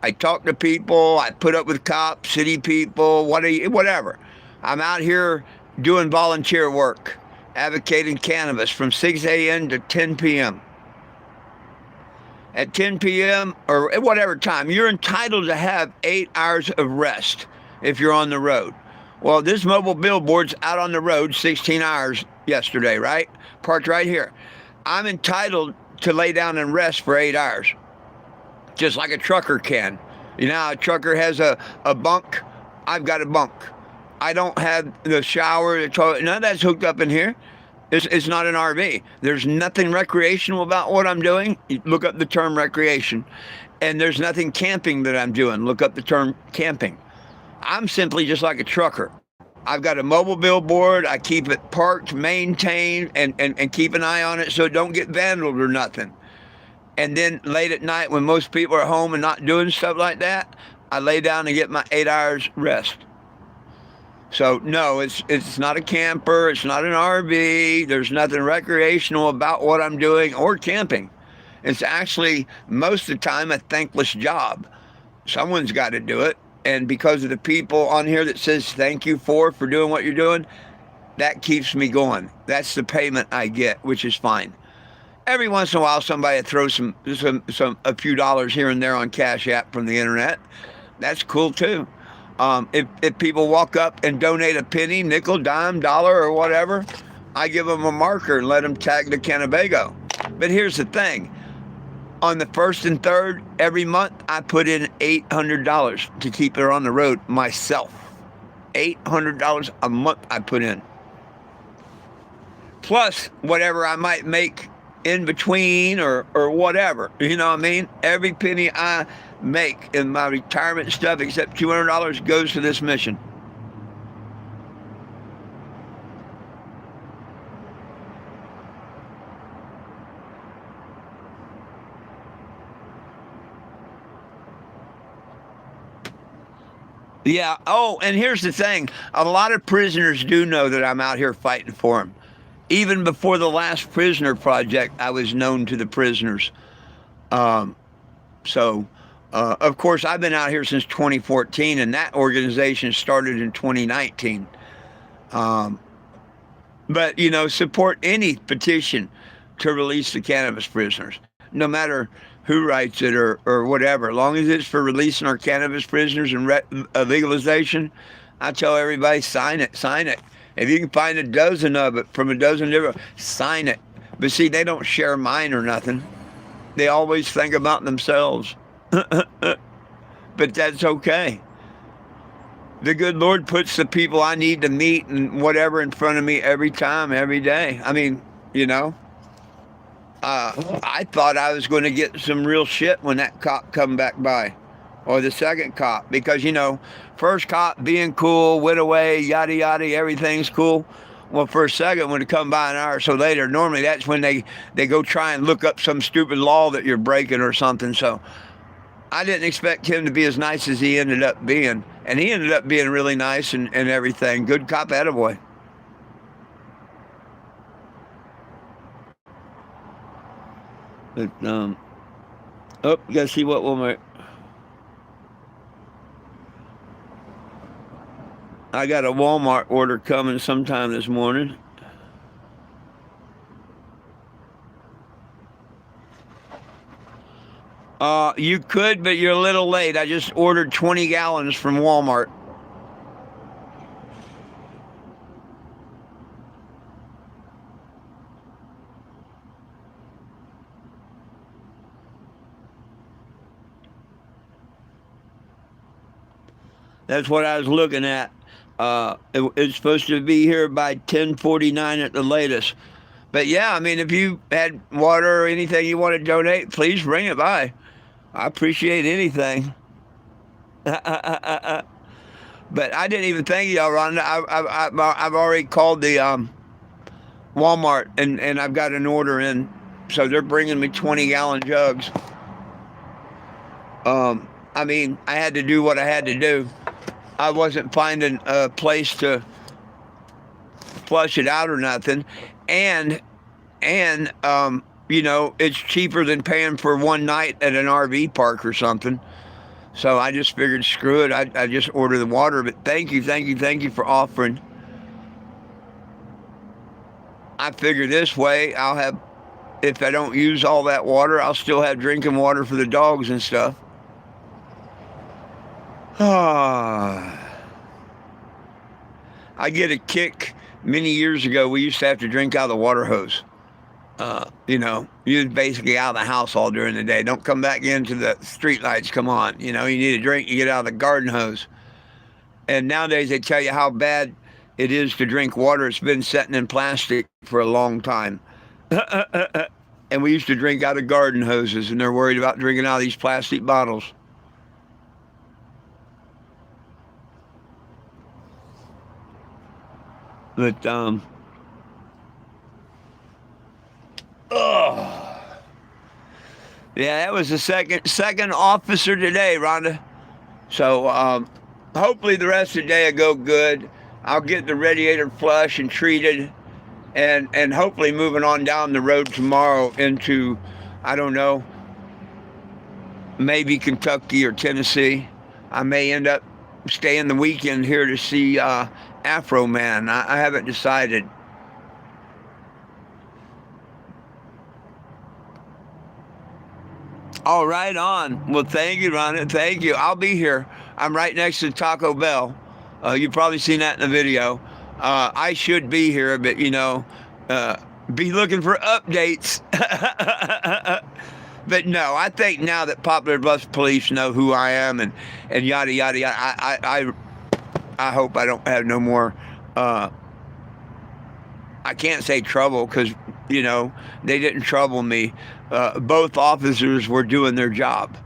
I talk to people, I put up with cops, city people, whatever. I'm out here doing volunteer work, advocating cannabis from 6 a.m. to 10 p.m. At 10 p.m. or at whatever time, you're entitled to have 8 hours of rest if you're on the road. Well, this mobile billboard's out on the road 16 hours yesterday, right? Parked right here. I'm entitled to lay down and rest for 8 hours, just like a trucker can. You know how a trucker has a bunk? I've got a bunk. I don't have the shower, the toilet, none of that's hooked up in here. It's not an RV. There's nothing recreational about what I'm doing. You look up the term recreation. And there's nothing camping that I'm doing. Look up the term camping. I'm simply just like a trucker. I've got a mobile billboard. I keep it parked, maintained, and keep an eye on it so it don't get vandalized or nothing. And then late at night when most people are home and not doing stuff like that, I lay down and get my 8 hours rest. So no, it's not a camper. It's not an RV. There's nothing recreational about what I'm doing or camping. It's actually most of the time a thankless job. Someone's got to do it. And because of the people on here that says thank you for doing what you're doing, that keeps me going. That's the payment I get, which is fine. Every once in a while, somebody throws a few dollars here and there on Cash App from the internet. That's cool too. If people walk up and donate a penny, nickel, dime, dollar, or whatever, I give them a marker and let them tag the Cannabago. But here's the thing. On the 1st and 3rd, every month, I put in $800 to keep her on the road myself. $800 a month I put in. Plus, whatever I might make in between or whatever. You know what I mean? Every penny I make in my retirement stuff, except $200, goes to this mission. Yeah. Oh, and here's the thing. A lot of prisoners do know that I'm out here fighting for them. Even before the last prisoner project, I was known to the prisoners. Of course, I've been out here since 2014, and that organization started in 2019. But, you know, support any petition to release the cannabis prisoners, no matter who writes it or whatever. As long as it's for releasing our cannabis prisoners and legalization, I tell everybody, sign it, sign it. If you can find a dozen of it from a dozen different, sign it. But see, they don't share mine or nothing. They always think about themselves. But that's okay. The good Lord puts the people I need to meet and whatever in front of me every time, every day. I mean, you know, I thought I was going to get some real shit when that cop come back by, or the second cop, because, you know, first cop being cool, went away, yada, yada, everything's cool. Well, for a second, when it come by an hour or so later, normally that's when they go try and look up some stupid law that you're breaking or something. So I didn't expect him to be as nice as he ended up being. And he ended up being really nice and everything. Good cop, attaboy. But, oh, you gotta see what Walmart. I got a Walmart order coming sometime this morning. You could, but you're a little late. I just ordered 20 gallons from Walmart. That's what I was looking at. It's supposed to be here by 10:49 at the latest. But yeah, I mean, if you had water or anything you want to donate, please bring it by. I appreciate anything. But I didn't even think of y'all, Rhonda. I've already called the Walmart and I've got an order in. so they're bringing me 20-gallon jugs. I mean, I had to do what I had to do. I wasn't finding a place to flush it out or nothing, and you know, it's cheaper than paying for one night at an RV park or something. So I just figured, screw it. I just order the water. But thank you for offering. I figure this way, I'll have, if I don't use all that water, I'll still have drinking water for the dogs and stuff. I get a kick. Many years ago, we used to have to drink out of the water hose. You know, you're basically out of the house all during the day. Don't come back into the street lights. Come on. You know, you need a drink, you get out of the garden hose. And nowadays they tell you how bad it is to drink water. It's been sitting in plastic for a long time. And we used to drink out of garden hoses, and they're worried about drinking out of these plastic bottles. But, yeah, that was the second officer today, Rhonda. So hopefully the rest of the day will go good. I'll get the radiator flushed and treated, and hopefully moving on down the road tomorrow into, I don't know, maybe Kentucky or Tennessee. I may end up staying the weekend here to see Afro Man. I haven't decided. Oh, right on. Well, thank you, Ron. Thank you. I'll be here. I'm right next to Taco Bell. You've probably seen that in the video. I should be here, but, you know, be looking for updates. But no, I think now that Popular Bus Police know who I am and yada, yada, yada, I hope I don't have no more, I can't say trouble because, you know, they didn't trouble me. Both officers were doing their job.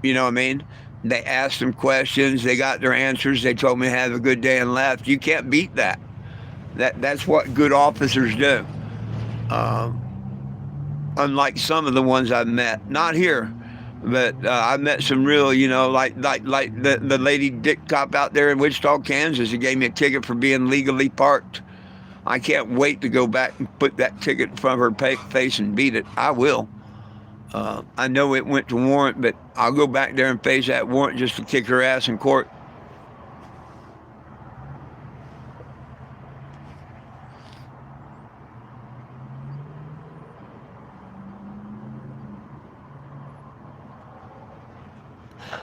You know what I mean? They asked them questions. They got their answers. They told me to have a good day and left. You can't beat that. That's what good officers do. Unlike some of the ones I've met. Not here, but I met some real, you know, like the lady dick cop out there in Wichita, Kansas, who gave me a ticket for being legally parked. I can't wait to go back and put that ticket in front of her face and beat it. I will. I know it went to warrant, but I'll go back there and face that warrant just to kick her ass in court.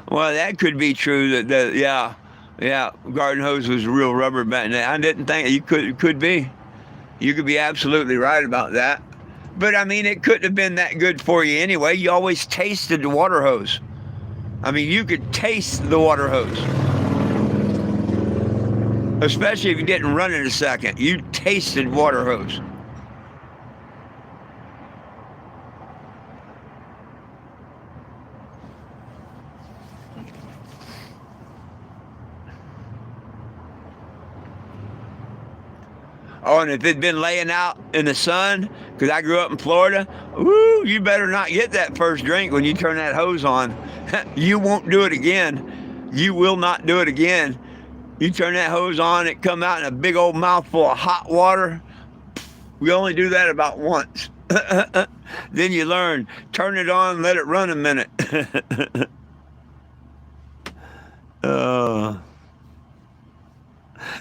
Well, that could be true. Yeah, garden hose was real rubber back then. I didn't think it could be. You could be absolutely right about that. But I mean, it couldn't have been that good for you anyway. You always tasted the water hose. I mean, you could taste the water hose. Especially if you didn't run in a second. You tasted water hose. Oh, and if it'd been laying out in the sun, because I grew up in Florida, woo, you better not get that first drink when you turn that hose on. You won't do it again. You will not do it again. You turn that hose on, it come out in a big old mouthful of hot water. We only do that about once. Then you learn, turn it on, let it run a minute.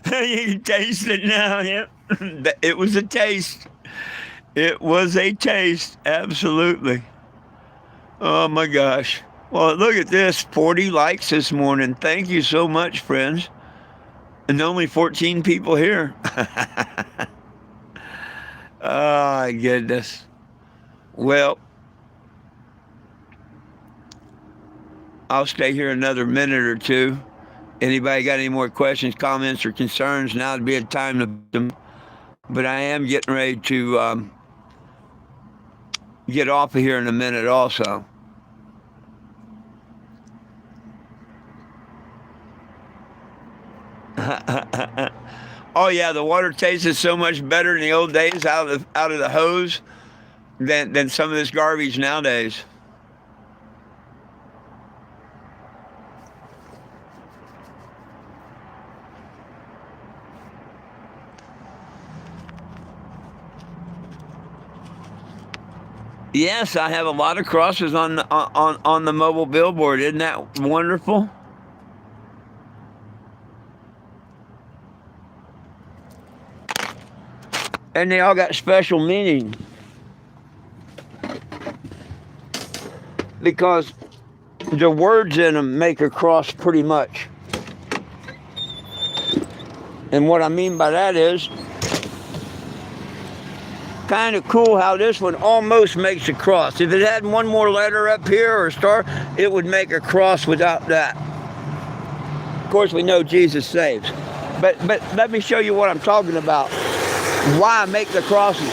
You can taste it now, yep. It was a taste. It was a taste, absolutely. Oh my gosh. Well, look at this, 40 likes this morning. Thank you so much, friends. And only 14 people here. Oh, goodness. Well, I'll stay here another minute or two. Anybody got any more questions, comments, or concerns? Now would be a time to them. But I am getting ready to get off of here in a minute also. Oh yeah, the water tasted so much better in the old days out of the hose. than some of this garbage nowadays. Yes, I have a lot of crosses on the mobile billboard. Isn't that wonderful? And they all got special meaning. Because the words in them make a cross pretty much. And what I mean by that is, kind of cool how this one almost makes a cross. If it had one more letter up here or a star, it would make a cross without that. Of course, we know Jesus saves. But let me show you what I'm talking about. Why I make the crosses.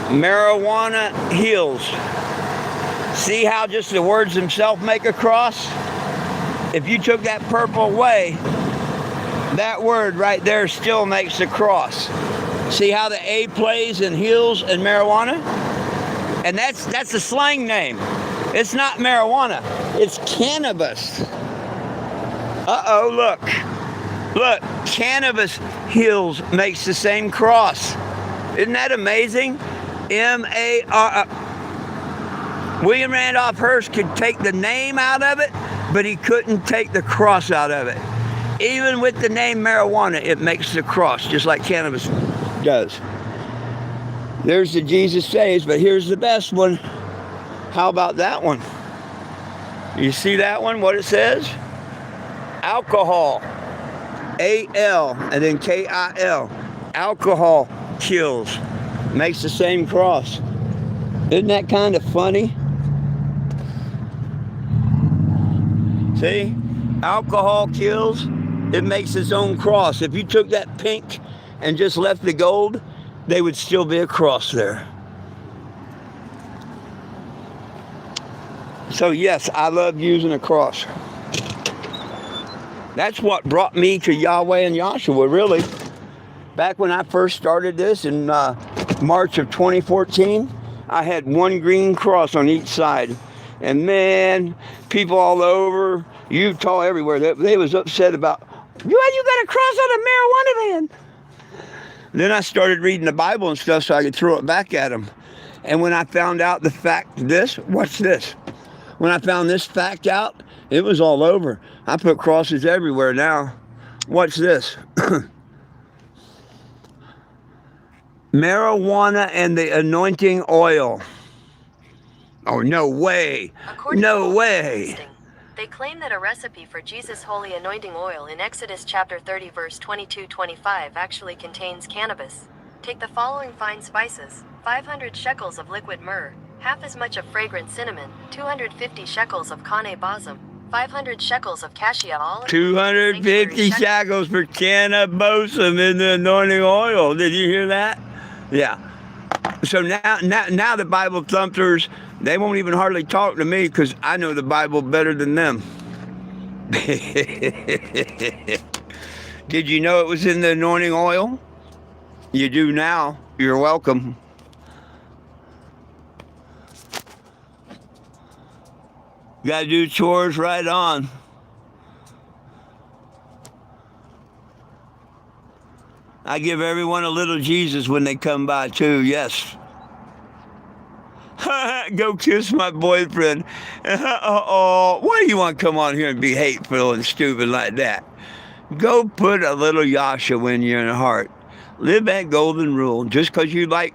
Marijuana heals. See how just the words themselves make a cross? If you took that purple away, that word right there still makes the cross. See how the A plays and heals in marijuana? And that's a slang name. It's not marijuana. It's cannabis. Uh-oh, look. Look, cannabis heals makes the same cross. Isn't that amazing? M-A-R... William Randolph Hearst could take the name out of it, but he couldn't take the cross out of it. Even with the name marijuana, it makes the cross, just like cannabis does. There's the Jesus Saves, but here's the best one. How about that one? You see that one, what it says? Alcohol. A-L, and then K-I-L. Alcohol kills. Makes the same cross. Isn't that kind of funny? See? Alcohol kills. It makes its own cross. If you took that pink and just left the gold, they would still be a cross there. So yes, I love using a cross. That's what brought me to Yahweh and Yahshua, really. Back when I first started this in March of 2014, I had one green cross on each side. And man, people all over, Utah, everywhere, they was upset about, why you got a cross on a marijuana van? Then I started reading the Bible and stuff so I could throw it back at them. And when I found out the fact, watch this. When I found this fact out, it was all over. I put crosses everywhere now. Watch this. Marijuana and the anointing oil. Oh, no way. No way. They claim that a recipe for Jesus' holy anointing oil in Exodus chapter 30 verse 22-25 actually contains cannabis. Take the following fine spices: 500 shekels of liquid myrrh, half as much of fragrant cinnamon, 250 shekels of kane balsam, 500 shekels of cassia oil. 250 shekels for cannabis in the anointing oil. Did you hear that? Yeah. So now the Bible thumpers, they won't even hardly talk to me because I know the Bible better than them. Did you know it was in the anointing oil? You do now. You're welcome. Gotta do chores right on. I give everyone a little Jesus when they come by too, yes. Go kiss my boyfriend. Oh, why do you want to come on here and be hateful and stupid like that? Go put a little Yahshua in your heart. Live that golden rule. Just because you like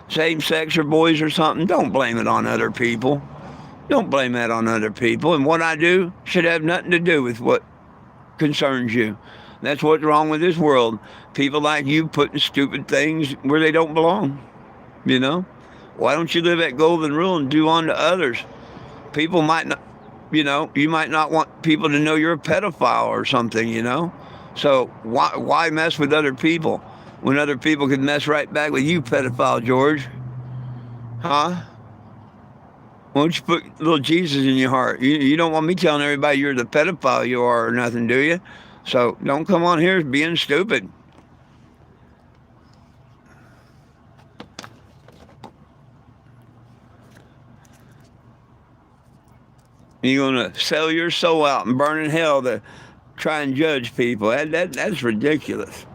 same-sex or boys or something, don't blame it on other people. Don't blame that on other people. And what I do should have nothing to do with what concerns you. That's what's wrong with this world. People like you putting stupid things where they don't belong, you know? Why don't you live that golden rule and do unto others? People might not, you know, you might not want people to know you're a pedophile or something, you know? So why mess with other people when other people could mess right back with you, pedophile George? Huh? Why don't you put little Jesus in your heart? You don't want me telling everybody you're the pedophile you are or nothing, do you? So don't come on here being stupid. You're going to sell your soul out and burn in hell to try and judge people. That's ridiculous.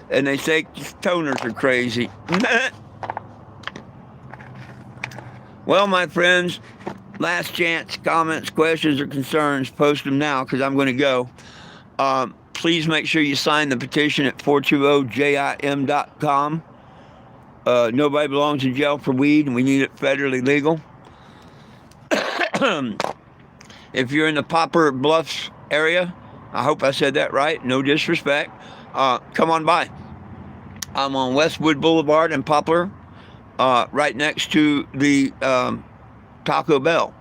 And they say stoners are crazy. Well, my friends, last chance, comments, questions, or concerns, post them now because I'm going to go. Please make sure you sign the petition at 420jim.com. Nobody belongs in jail for weed, and we need it federally legal. If you're in the Poplar Bluffs area, I hope I said that right, no disrespect, come on by. I'm on Westwood Boulevard in Poplar, right next to the Taco Bell.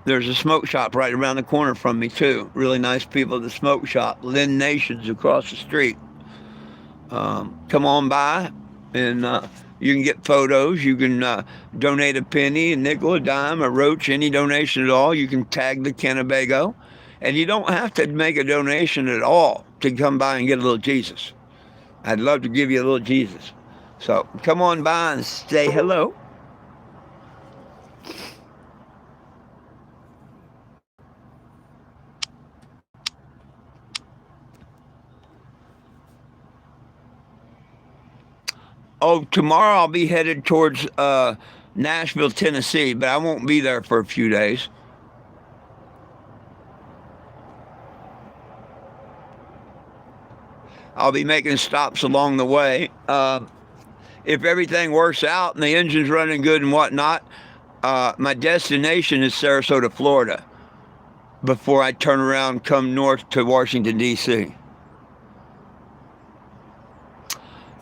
There's a smoke shop right around the corner from me, too. Really nice people at the smoke shop. Lynn Nations across the street. Come on by, and you can get photos. You can donate a penny, a nickel, a dime, a roach, any donation at all. You can tag the Kennebago. And you don't have to make a donation at all to come by and get a little Jesus. I'd love to give you a little Jesus. So come on by and say hello. Oh, tomorrow I'll be headed towards Nashville, Tennessee, but I won't be there for a few days. I'll be making stops along the way. If everything works out and the engine's running good and whatnot, my destination is Sarasota, Florida, before I turn around and come north to Washington, D.C.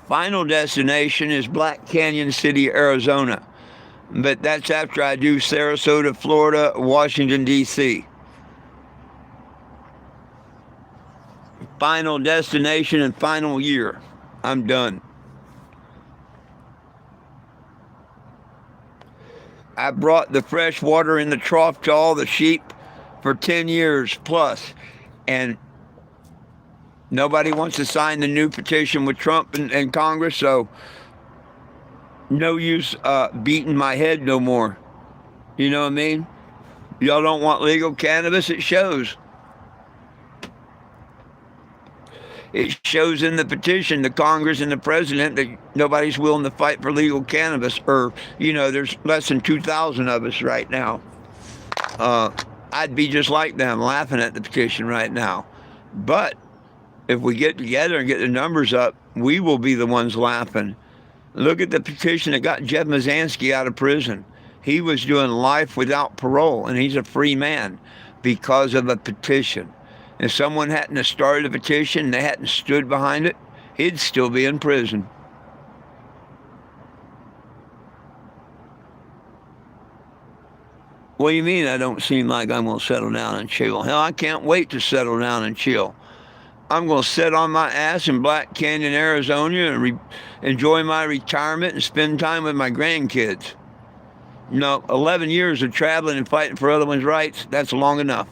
Final destination is Black Canyon City, Arizona. But that's after I do Sarasota, Florida, Washington, D.C. Final destination and final year. I'm done. I brought the fresh water in the trough to all the sheep for 10 years plus. And nobody wants to sign the new petition with Trump and Congress, so no use beating my head no more. You know what I mean? Y'all don't want legal cannabis? It shows. It shows in the petition, the Congress and the president, that nobody's willing to fight for legal cannabis. Or, you know, there's less than 2,000 of us right now. I'd be just like them, laughing at the petition right now. But if we get together and get the numbers up, we will be the ones laughing. Look at the petition that got Jeff Mazansky out of prison. He was doing life without parole, and he's a free man because of a petition. If someone hadn't have started a petition and they hadn't stood behind it, he'd still be in prison. What do you mean I don't seem like I'm going to settle down and chill? Hell, I can't wait to settle down and chill. I'm going to sit on my ass in Black Canyon, Arizona, and enjoy my retirement and spend time with my grandkids. No, 11 years of traveling and fighting for other one's rights, that's long enough.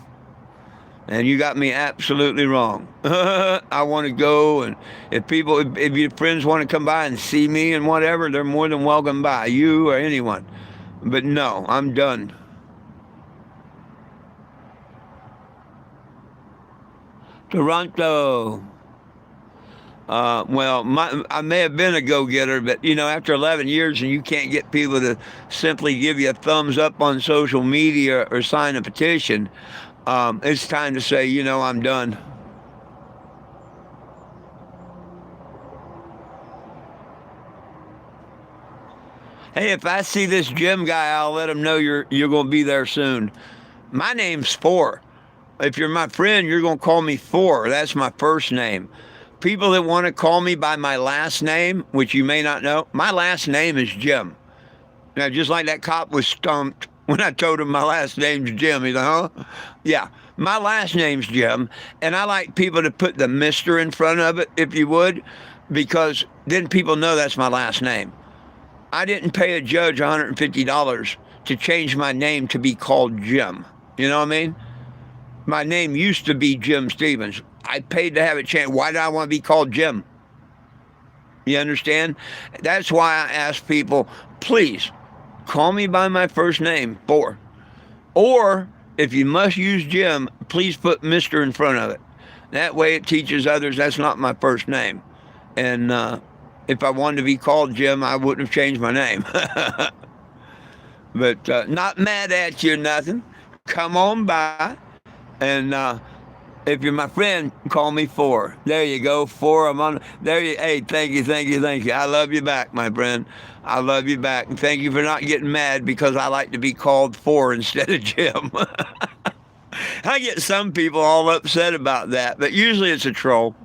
And you got me absolutely wrong. I want to go, and if your friends want to come by and see me and whatever, they're more than welcome by, you or anyone. But no, I'm done. Toronto. Well, I may have been a go-getter, but, you know, after 11 years and you can't get people to simply give you a thumbs up on social media or sign a petition, it's time to say, you know, I'm done. Hey, if I see this Jim guy, I'll let him know you're going to be there soon. My name's Four. If you're my friend, you're going to call me Four. That's my first name. People that want to call me by my last name, which you may not know, my last name is Jim. Now, just like that cop was stumped when I told him my last name's Jim. He's like, huh? Yeah, my last name's Jim. And I like people to put the Mr. in front of it, if you would, because then people know that's my last name. I didn't pay a judge $150 to change my name to be called Jim. You know what I mean? My name used to be Jim Stevens. I paid to have it changed. Why did I want to be called Jim? You understand? That's why I ask people, please call me by my first name, Four. Or if you must use Jim, please put Mr. in front of it. That way it teaches others that's not my first name. And if I wanted to be called Jim, I wouldn't have changed my name. But not mad at you or nothing. Come on by. And if you're my friend, call me Four. There you go, Four. I'm on. There you. Hey, thank you. I love you back, my friend. I love you back, and thank you for not getting mad because I like to be called Four instead of Jim. I get some people all upset about that, but usually it's a troll.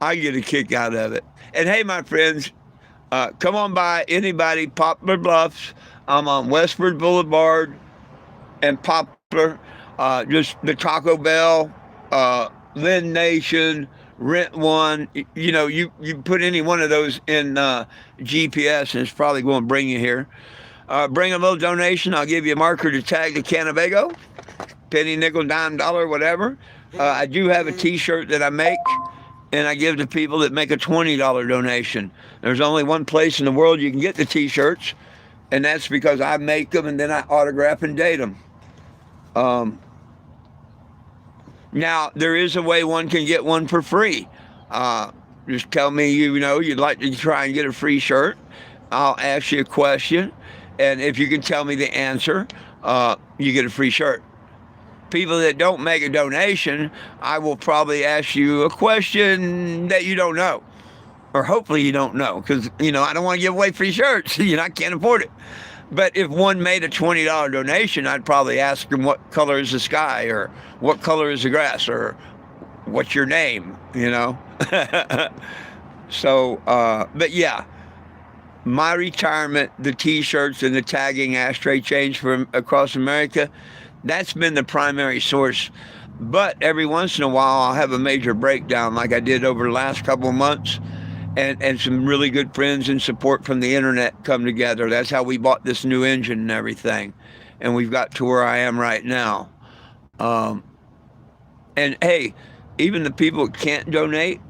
I get a kick out of it. And hey, my friends, come on by. Anybody, Poplar Bluffs. I'm on Westford Boulevard and Poplar. Just the Taco Bell, Lynn Nation, Rent One. You know, you put any one of those in GPS and it's probably going to bring you here. Bring a little donation. I'll give you a marker to tag the Cannabago. Penny, nickel, dime, dollar, whatever. I do have a t-shirt that I make and I give to people that make a $20 donation. There's only one place in the world you can get the t-shirts, and that's because I make them and then I autograph and date them. Now, there is a way one can get one for free. Just tell me, you know, you'd like to try and get a free shirt. I'll ask you a question, and if you can tell me the answer, you get a free shirt. People that don't make a donation, I will probably ask you a question that you don't know, or hopefully you don't know, because, you know, I don't want to give away free shirts. You know, I can't afford it. But if one made a $20 donation, I'd probably ask them what color is the sky, or what color is the grass, or what's your name, you know? So, but yeah, my retirement, the t-shirts and the tagging ashtray change from across America, that's been the primary source. But every once in a while, I'll have a major breakdown like I did over the last couple of months. And some really good friends and support from the internet come together. That's how we bought this new engine and everything. And we've got to where I am right now. And hey, even the people that can't donate,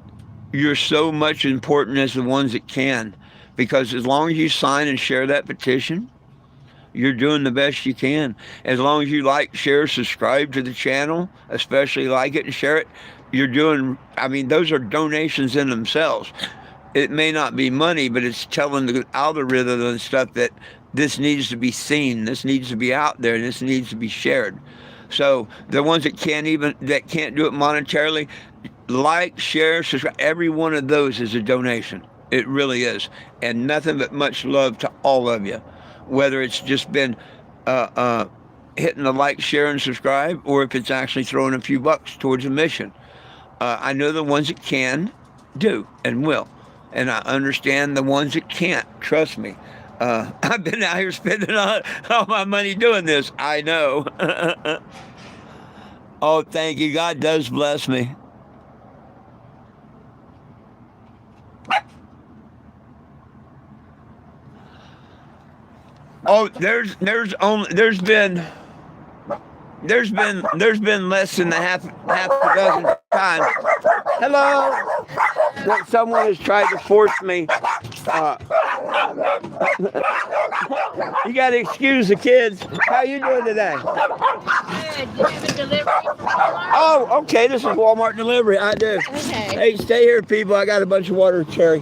you're so much important as the ones that can. Because as long as you sign and share that petition, you're doing the best you can. As long as you like, share, subscribe to the channel, especially like it and share it, you're doing, I mean, those are donations in themselves. It may not be money, but it's telling the algorithm and stuff that this needs to be seen, this needs to be out there, and this needs to be shared. So the ones that can't do it monetarily, like, share, subscribe, every one of those is a donation. It really is. And nothing but much love to all of you. Whether it's just been hitting the like, share, and subscribe, or if it's actually throwing a few bucks towards a mission. I know the ones that can do and will. And I understand the ones that can't. Trust me. I've been out here spending all my money doing this. I know. Oh, thank you. God does bless me. Oh, there's been less than half a dozen times. Hello. That someone has tried to force me. You got to excuse the kids. How you doing today? Good. You have a delivery from Walmart? Oh, okay. This is Walmart delivery. I do. Okay. Hey, stay here, people. I got a bunch of water, Cherry.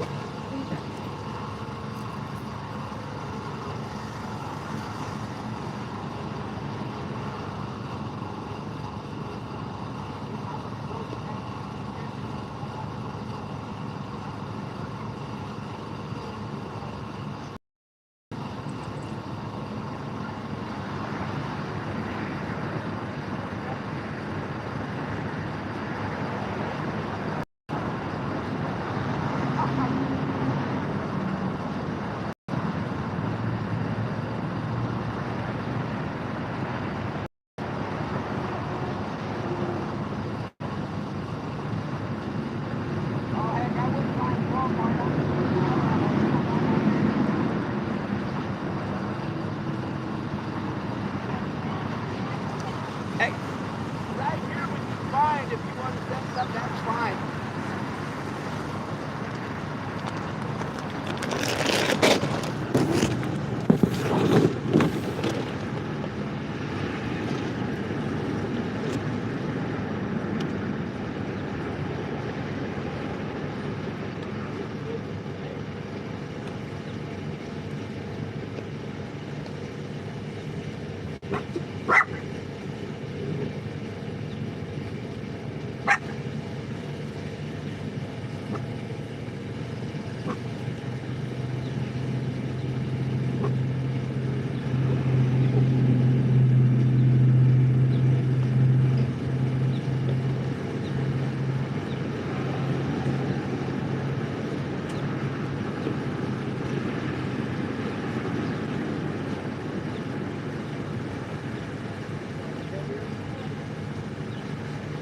Hey, right here would be fine. If you want to set up, that's fine.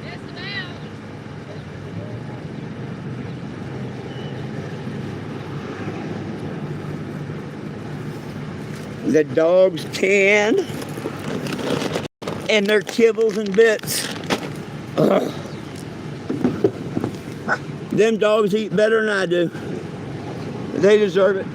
Just about. The dogs canned, and their kibbles and bits. Ugh. Them dogs eat better than I do. They deserve it.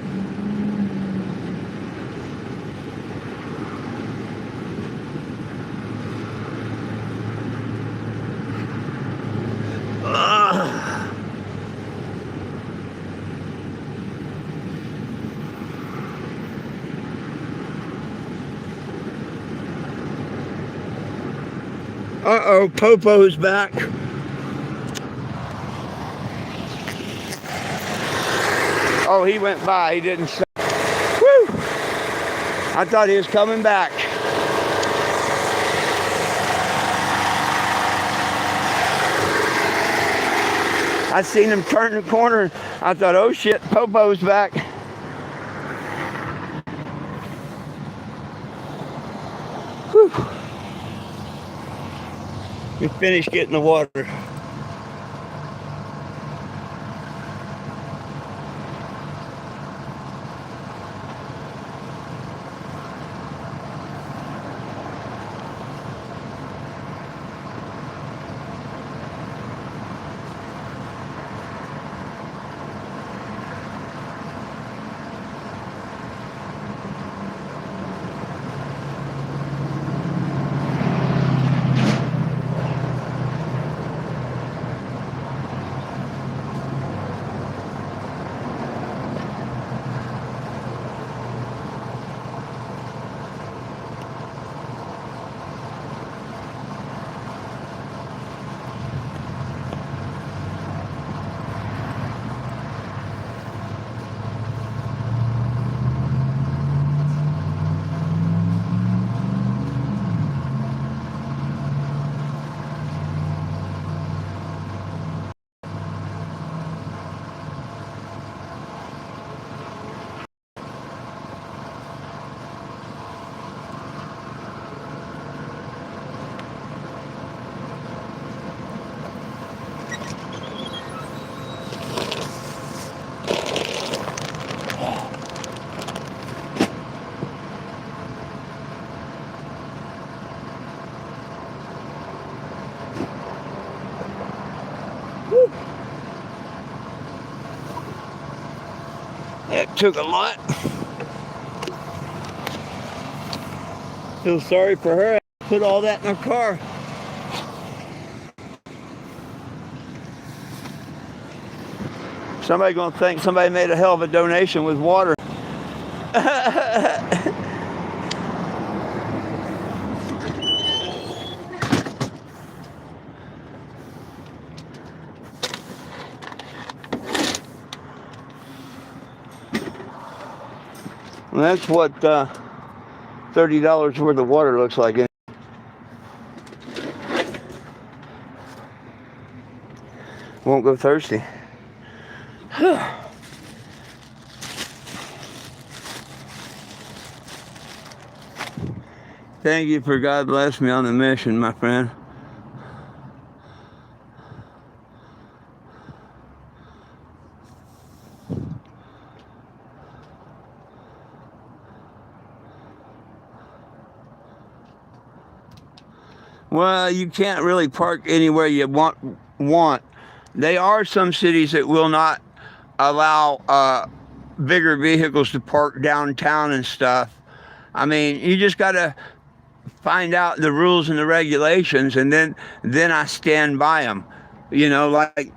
Uh-oh, Popo's back. Oh, he went by. He didn't say. Woo! I thought he was coming back. I seen him turn the corner. I thought, oh shit, Popo's back. Whew. We finished getting the water. That took a lot. Feel sorry for her. I put all that in her car. Somebody gonna think somebody made a hell of a donation with water. And that's what $30 worth of water looks like. Won't go thirsty. Thank you for God bless me on the mission, my friend. Well, you can't really park anywhere you want. There are some cities that will not allow bigger vehicles to park downtown and stuff. I mean, you just got to find out the rules and the regulations, and then I stand by them. You know, like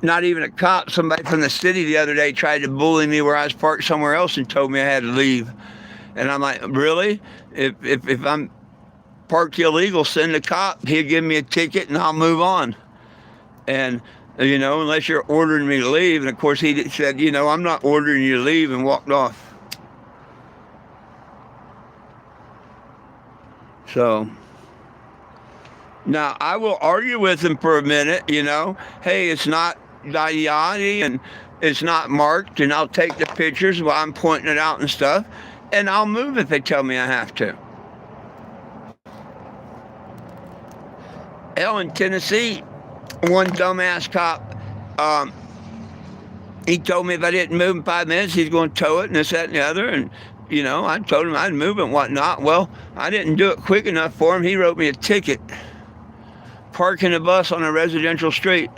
not even a cop. Somebody from the city the other day tried to bully me where I was parked somewhere else and told me I had to leave. And I'm like, really? If I'm parked illegal, send a cop. He'll give me a ticket and I'll move on. And you know, unless you're ordering me to leave. And of course, he said, you know, I'm not ordering you to leave, and walked off. So now I will argue with him for a minute, you know. Hey, it's not yada and it's not marked, and I'll take the pictures while I'm pointing it out and stuff, and I'll move if they tell me I have to. Hell, in Tennessee, one dumbass cop, he told me if I didn't move in 5 minutes, he's going to tow it and this, that, and the other. And, you know, I told him I'd move it and whatnot. Well, I didn't do it quick enough for him. He wrote me a ticket. Parking a bus on a residential street.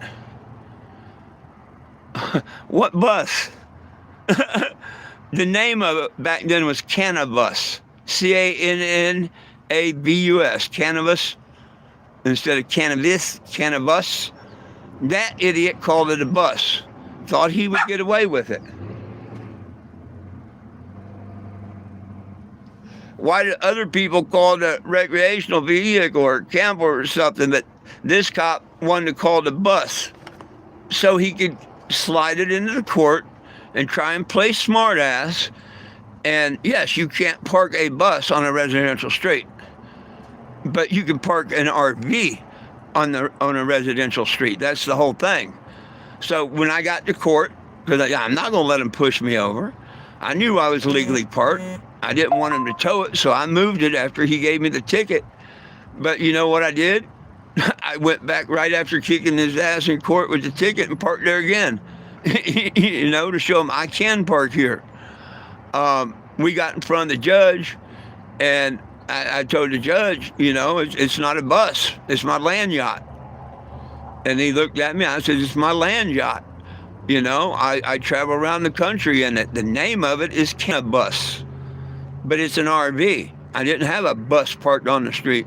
What bus? The name of it back then was Cannabis. Cannabus. Cannabis. Instead of cannabis, cannabis. That idiot called it a bus. Thought he would get away with it. Why did other people call it a recreational vehicle or camper or something, but this cop wanted to call it a bus so he could slide it into the court and try and play smartass? And yes, you can't park a bus on a residential street, but you can park an RV on a residential street. That's the whole thing. So when I got to court, because I'm not going to let him push me over. I knew I was legally parked. I didn't want him to tow it, so I moved it after he gave me the ticket. But you know what I did? I went back right after kicking his ass in court with the ticket and parked there again. You know, to show him I can park here. We got in front of the judge, and I told the judge, you know, it's not a bus. It's my land yacht. And he looked at me. I said, it's my land yacht. You know, I travel around the country in it. The name of it is Cannabis, but it's an RV. I didn't have a bus parked on the street.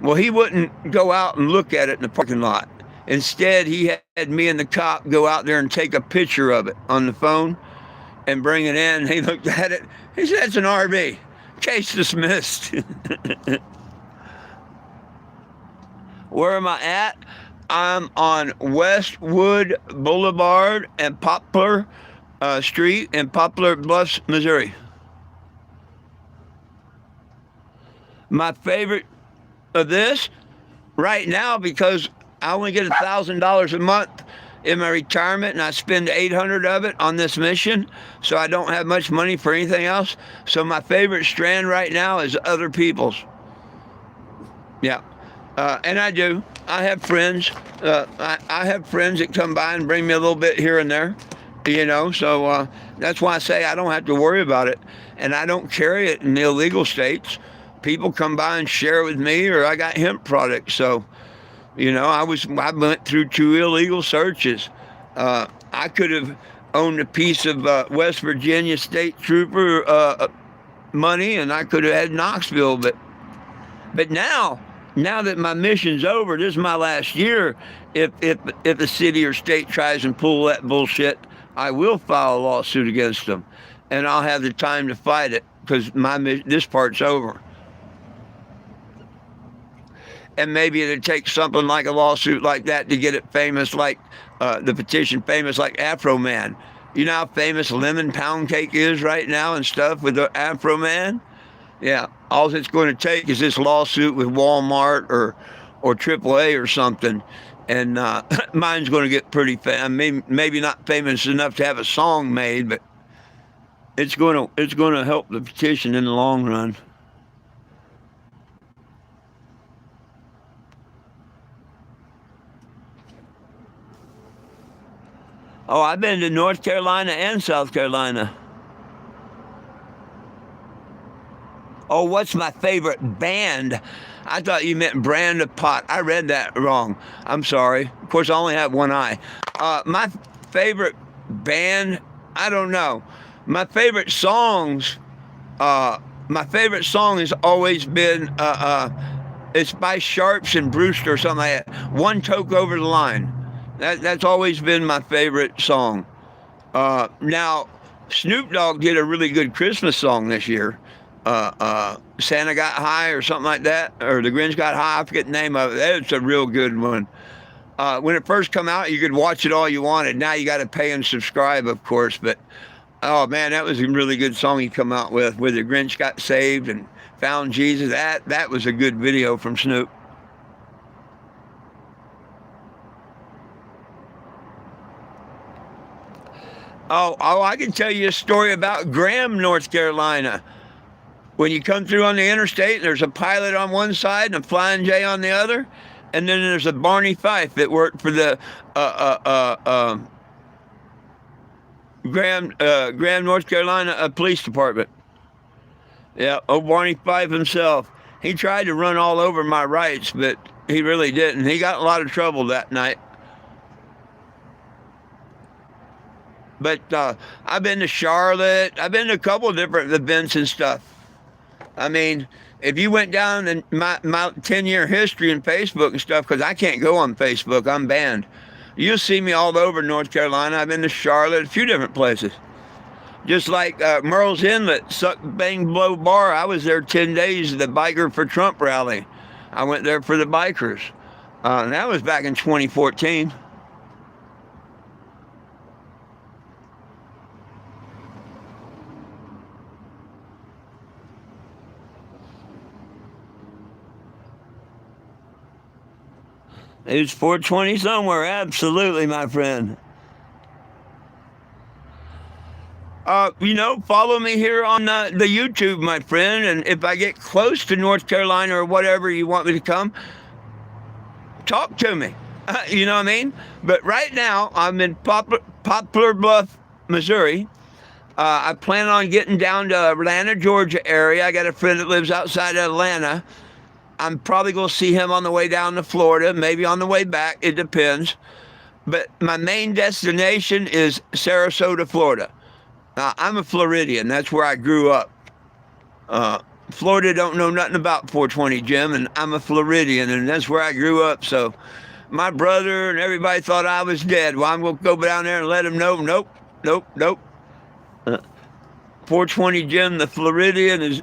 Well, he wouldn't go out and look at it in the parking lot. Instead, he had me and the cop go out there and take a picture of it on the phone and bring it in. He looked at it. He said, it's an RV. Case dismissed. Where am I at? I'm on Westwood Boulevard and Poplar Street in Poplar Bluffs, Missouri. My favorite of this right now, because I only get $1,000 a month in my retirement, and I spend $800 of it on this mission, so I don't have much money for anything else. So my favorite strand right now is other people's. Yeah, and I do. I have friends. I have friends that come by and bring me a little bit here and there, you know. So that's why I say I don't have to worry about it, and I don't carry it in the illegal states. People come by and share with me, or I got hemp products. So, you know, I went through 2 illegal searches. I could have owned a piece of West Virginia State Trooper money, and I could have had Knoxville. But now that my mission's over, this is my last year. If a city or state tries and pull that bullshit, I will file a lawsuit against them, and I'll have the time to fight it because this part's over. And maybe it'd take something like a lawsuit like that to get it famous, like the petition famous, like Afro Man. You know how famous Lemon Pound Cake is right now and stuff with the Afro Man? Yeah, all it's going to take is this lawsuit with Walmart or AAA or something, and mine's going to get pretty famous. Maybe not famous enough to have a song made, but it's going to help the petition in the long run. Oh, I've been to North Carolina and South Carolina. Oh, what's my favorite band? I thought you meant brand of pot. I read that wrong. I'm sorry. Of course, I only have one eye. My favorite band, I don't know. My favorite songs, my favorite song has always been, it's by Sharps and Brewster or something like that. One Toke Over the Line. That's always been my favorite song. Now, Snoop Dogg did a really good Christmas song this year. Santa Got High or something like that, or The Grinch Got High, I forget the name of it. It's a real good one. When it first come out, you could watch it all you wanted. Now you got to pay and subscribe, of course, but oh man, that was a really good song he come out with, where the Grinch got saved and found Jesus. That was a good video from Snoop. Oh, I can tell you a story about Graham, North Carolina. When you come through on the interstate, there's a Pilot on one side and a Flying J on the other, and then there's a Barney Fife that worked for the Graham, North Carolina Police Department. Yeah, old Barney Fife himself. He tried to run all over my rights, but he really didn't. He got in a lot of trouble that night. But I've been to Charlotte. I've been to a couple of different events and stuff. I mean, if you went down in my 10-year history in Facebook and stuff, because I can't go on Facebook, I'm banned. You'll see me all over North Carolina. I've been to Charlotte, a few different places. Just like Merle's Inlet, Suck Bang Blow Bar. I was there 10 days at the Biker for Trump rally. I went there for the bikers. And that was back in 2014. It's 420 somewhere, absolutely, my friend. Follow me here on the YouTube, my friend, and if I get close to North Carolina or whatever you want me to come, talk to me. You know what I mean? But right now, I'm in Poplar Bluff, Missouri. I plan on getting down to Atlanta, Georgia area. I got a friend that lives outside of Atlanta. I'm probably going to see him on the way down to Florida, maybe on the way back. It depends. But my main destination is Sarasota, Florida. I'm a Floridian. That's where I grew up. Florida don't know nothing about 420, Jim, and I'm a Floridian, and that's where I grew up. So my brother and everybody thought I was dead. Well, I'm going to go down there and let them know, nope. 420 Jim, the Floridian, is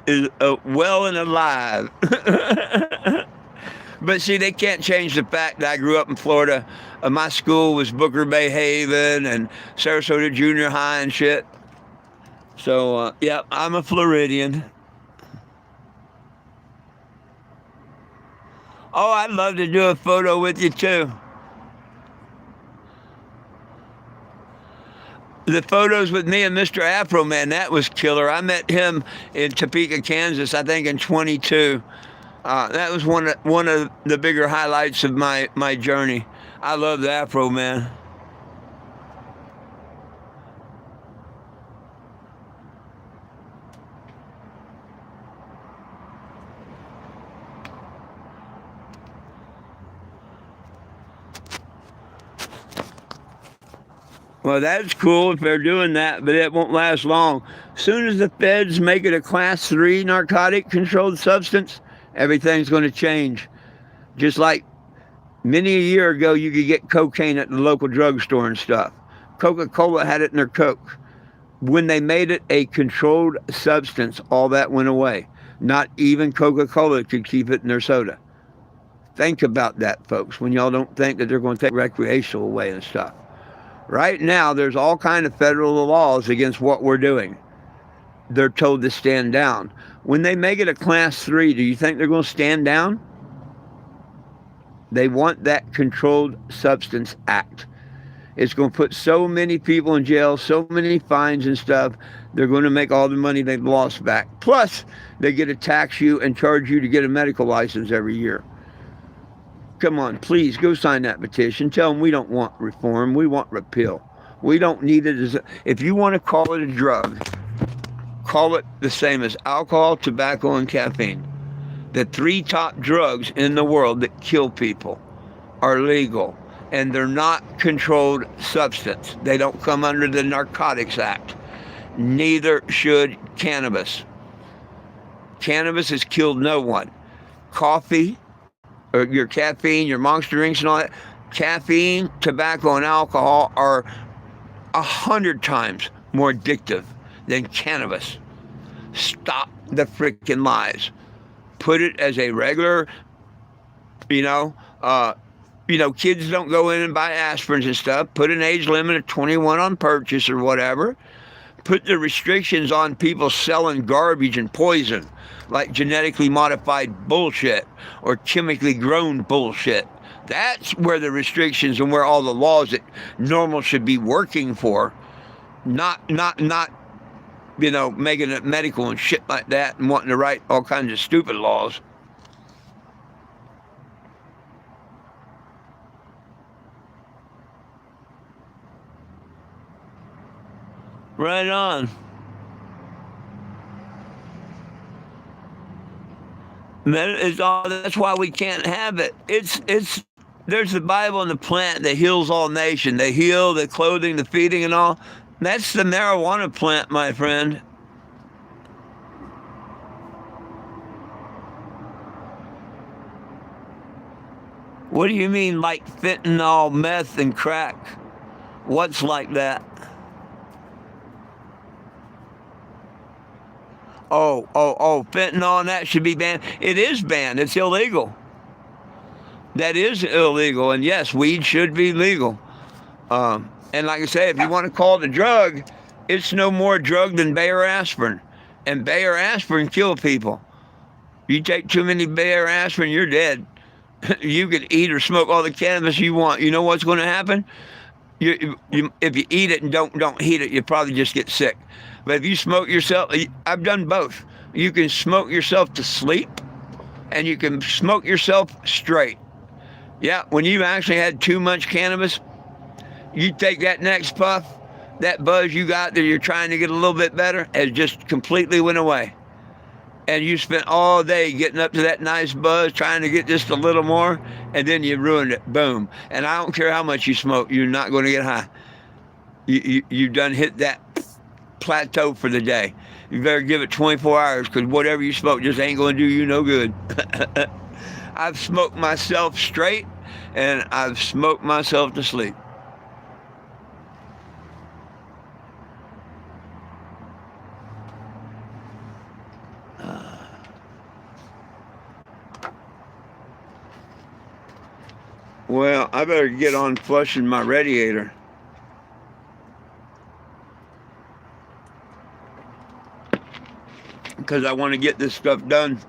well and alive. But see, they can't change the fact that I grew up in Florida. My school was Booker Bay Haven and Sarasota Junior High and shit. So, yeah, I'm a Floridian. Oh, I'd love to do a photo with you, too. The photos with me and Mr. Afro Man, that was killer. I met him in Topeka, Kansas, I think in 22. That was one of the bigger highlights of my journey. I love the Afro Man. Well, that's cool if they're doing that, but it won't last long. As soon as the feds make it a Class 3 narcotic controlled substance, everything's going to change. Just like many a year ago, you could get cocaine at the local drugstore and stuff. Coca-Cola had it in their Coke. When they made it a controlled substance, all that went away. Not even Coca-Cola could keep it in their soda. Think about that, folks, when y'all don't think that they're going to take recreational away and stuff. Right now, there's all kind of federal laws against what we're doing. They're told to stand down. When they make it a Class 3, do you think they're going to stand down? They want that Controlled Substance Act. It's going to put so many people in jail, so many fines and stuff. They're going to make all the money they've lost back. Plus, they get to tax you and charge you to get a medical license every year. Come on, please go sign that petition. Tell them we don't want reform. We want repeal. We don't need it as if you want to call it a drug, call it the same as alcohol, tobacco, and caffeine. The 3 top drugs in the world that kill people are legal, and they're not controlled substance. They don't come under the Narcotics Act. Neither should cannabis. Cannabis has killed no one. Coffee, or your caffeine, your Monster drinks and all that, caffeine, tobacco, and alcohol are 100 times more addictive than cannabis. Stop the freaking lies. Put it as a regular, kids don't go in and buy aspirins and stuff. Put an age limit of 21 on purchase or whatever. Put the restrictions on people selling garbage and poison, like genetically modified bullshit or chemically grown bullshit. That's where the restrictions and where all the laws that normal should be working for, not making it medical and shit like that and wanting to write all kinds of stupid laws. Right on. That's why we can't have it. There's the Bible and the plant that heals all nations. They heal, the clothing, the feeding, and all. That's the marijuana plant, my friend. What do you mean, like fentanyl, meth, and crack? What's like that? Oh, fentanyl and that should be banned. It is banned. It's illegal. That is illegal. And yes, weed should be legal. And like I say, if you want to call it a drug, it's no more drug than Bayer aspirin. And Bayer aspirin kill people. You take too many Bayer aspirin, you're dead. You could eat or smoke all the cannabis you want. You know what's going to happen? If you eat it and don't heat it, you probably just get sick. But if you smoke yourself, I've done both. You can smoke yourself to sleep, and you can smoke yourself straight. Yeah, when you've actually had too much cannabis, you take that next puff, that buzz you got that you're trying to get a little bit better has just completely went away. And you spent all day getting up to that nice buzz, trying to get just a little more, and then you ruined it. Boom. And I don't care how much you smoke, you're not going to get high. You done hit that plateau for the day. You better give it 24 hours, because whatever you smoke just ain't going to do you no good. I've smoked myself straight, and I've smoked myself to sleep. Well, I better get on flushing my radiator. Because I want to get this stuff done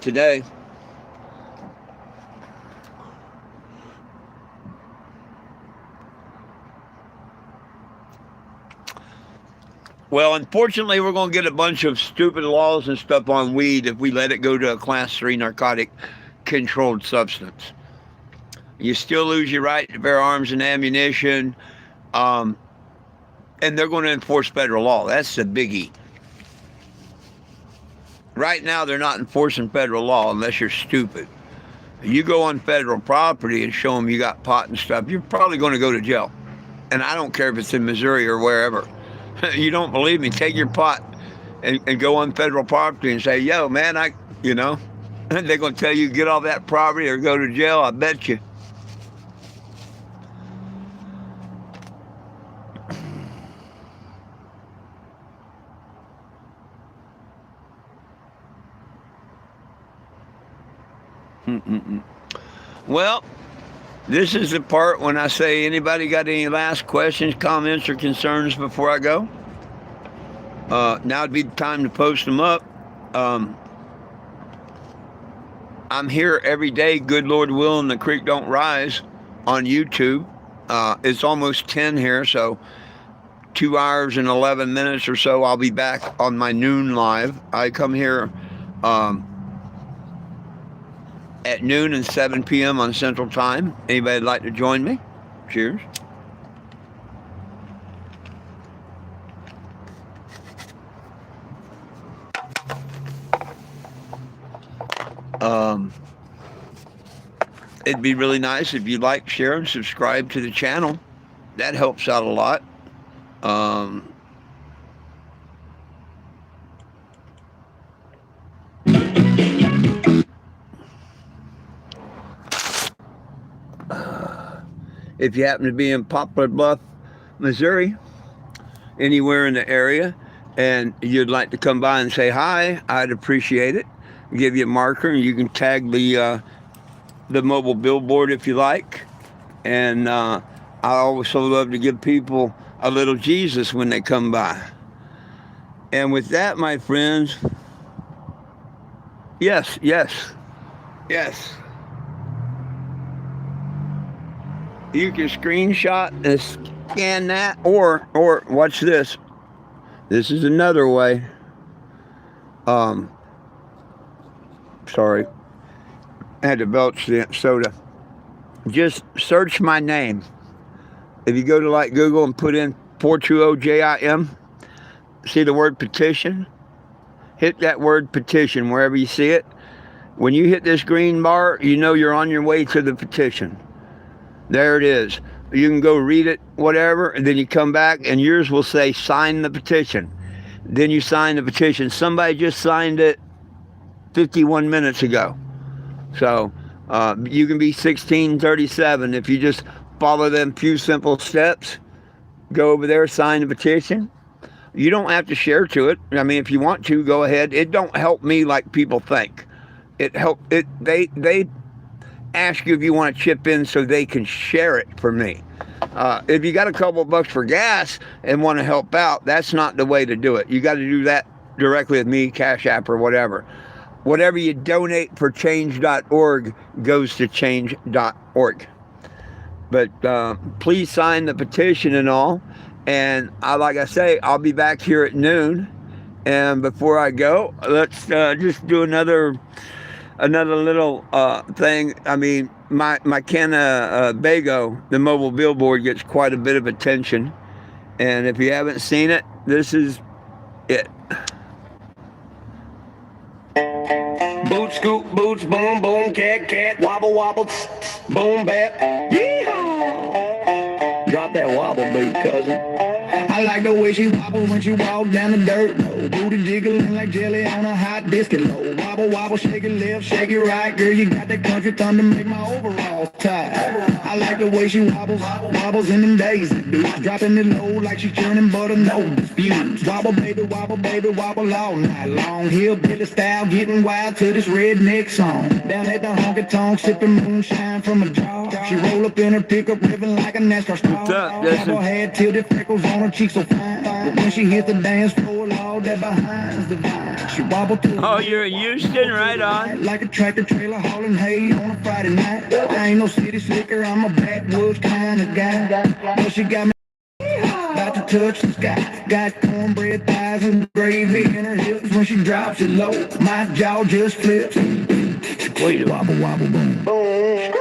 today. Well, unfortunately, we're going to get a bunch of stupid laws and stuff on weed if we let it go to a Class 3 narcotic controlled substance. You still lose your right to bear arms and ammunition, and they're going to enforce federal law. That's the biggie. Right now, they're not enforcing federal law unless you're stupid. You go on federal property and show them you got pot and stuff, you're probably going to go to jail. And I don't care if it's in Missouri or wherever. You don't believe me, take your pot and go on federal property and say, yo, man, they're going to tell you get off that property or go to jail, I bet you. Well, this is the part when I say, anybody got any last questions, comments, or concerns before I go? Now would be the time to post them up. I'm here every day, good Lord willing, the creek don't rise, on YouTube. It's almost 10 here, so 2 hours and 11 minutes or so, I'll be back on my noon live. I come here at noon and 7 p.m. on Central Time. Anybody like to join me? Cheers. it'd be really nice if you like, share, and subscribe to the channel. That helps out a lot. If you happen to be in Poplar Bluff, Missouri, anywhere in the area, and you'd like to come by and say hi, I'd appreciate it. Give you a marker, and you can tag the mobile billboard if you like. And I also love to give people a little Jesus when they come by. And with that, my friends, yes. You can screenshot and scan that, or watch this. This is another way. Sorry, I had to belch the soda. Just search my name. If you go to like Google and put in 420JIM, see the word petition? Hit that word petition wherever you see it. When you hit this green bar, you know you're on your way to the petition. There it is. You can go read it, whatever, and then you come back and yours will say sign the petition. Then you sign the petition. Somebody just signed it 51 minutes ago. So you can be 1637 if you just follow them few simple steps. Go over there, sign the petition. You don't have to share to it. I mean, if you want to, go ahead. It don't help me like people think. They ask you if you want to chip in so they can share it for me. If you got a couple of bucks for gas and want to help out, that's not the way to do it. You got to do that directly with me, Cash App or whatever. Whatever you donate for change.org goes to change.org. But please sign the petition and all. And like I say, I'll be back here at noon. And before I go, let's just do another little thing. I mean, my Cannabago, the mobile billboard, gets quite a bit of attention. And if you haven't seen it, this is it. Boot scoop, boots, boom, boom, cat, wobble, wobble, boom, bap. Yeehaw! Drop that wobble beat, cousin. I like the way she wobbles when she walks down the dirt road. Booty jiggling like jelly on a hot biscuit load. Wobble, wobble, shake it left, shake it right. Girl, you got that country thunder, make my overalls tight. I like the way she wobbles in them days. Dropping it low like she churning butter, no disputes. Wobble, baby, wobble all night long. Hillbilly style, getting wild to this redneck song. Down at the honky-tonk, sipping moonshine from a jar. She roll up in her pickup, ripping like a NASCAR star. Wobble head till the freckles on her cheeks so fine. But when she hits the dance floor, all that behind's divine. She wobble to Oh, you're in Houston, right on. like a tractor trailer hauling hay on a Friday night. I ain't no city slicker, I'm a backwoods kind of guy. But she got me about to touch the sky. Got cornbread thighs and gravy in her hips. When she drops it low, my jaw just flips. Wait, wobble, wobble, boom. Boom.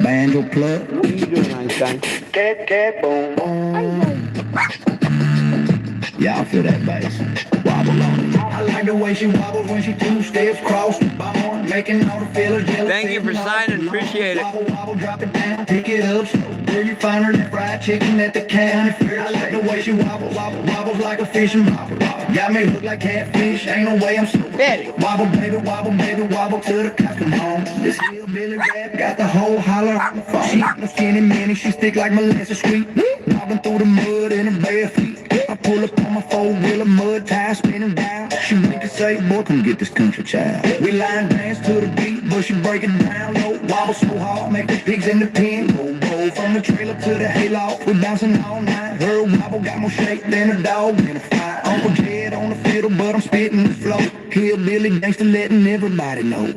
Banjo pluck. What are you doing, Einstein? Cat, boom. Y'all feel that bass? Wobble on it. I like the way she wobbles when she two steps cross the bone, making all the fellas jealous. Thank you for signing, appreciate it. Wobble, wobble, drop it down, pick it up slow. Where you find her that fried chicken at the county fair. I like the way she wobbles like a fishing bobble. Got me hooked like catfish, ain't no way I'm so ready. Wobble, baby, wobble till the cops come home. This hillbilly rap got the whole holler on the phone. She no skinny mini, she stick like molasses sweet. Wobbling through the mud in her bare feet. I pull up on my four-wheeler, mud tire spinning down. She make it say, boy, come get this country child. We line dance to the beat, but she break it down low. Wobble so hard, make the pigs in the pen go. From the trailer to the hayloft, we bouncing all night. Her wobble got more shake than a dog in a fight. Uncle Jed on the fiddle, but I'm spitting the flow. Hillbilly gangster letting everybody know.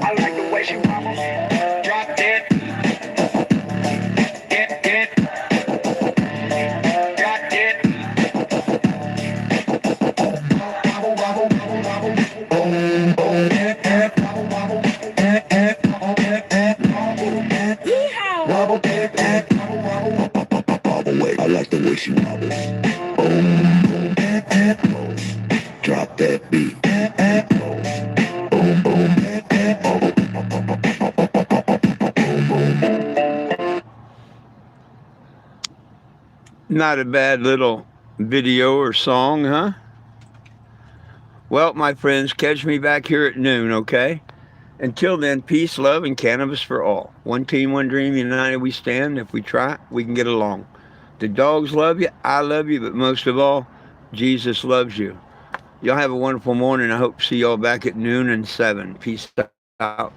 I like the way she wobbles. Drop dead. Get. Drop dead. Wobble, wobble, wobble, wobble. Boom, boom. Wobble, wobble. Wobble, wobble, wobble, wobble. I like the way she wobbles. Boom, boom, drop that beat. Boom, Not a bad little video or song, huh? Well, my friends, catch me back here at noon, okay? Until then, peace, love, and cannabis for all. One team, one dream, united we stand. If we try, we can get along. The dogs love you, I love you, but most of all, Jesus loves you. Y'all have a wonderful morning. I hope to see y'all back at noon and 7. Peace out.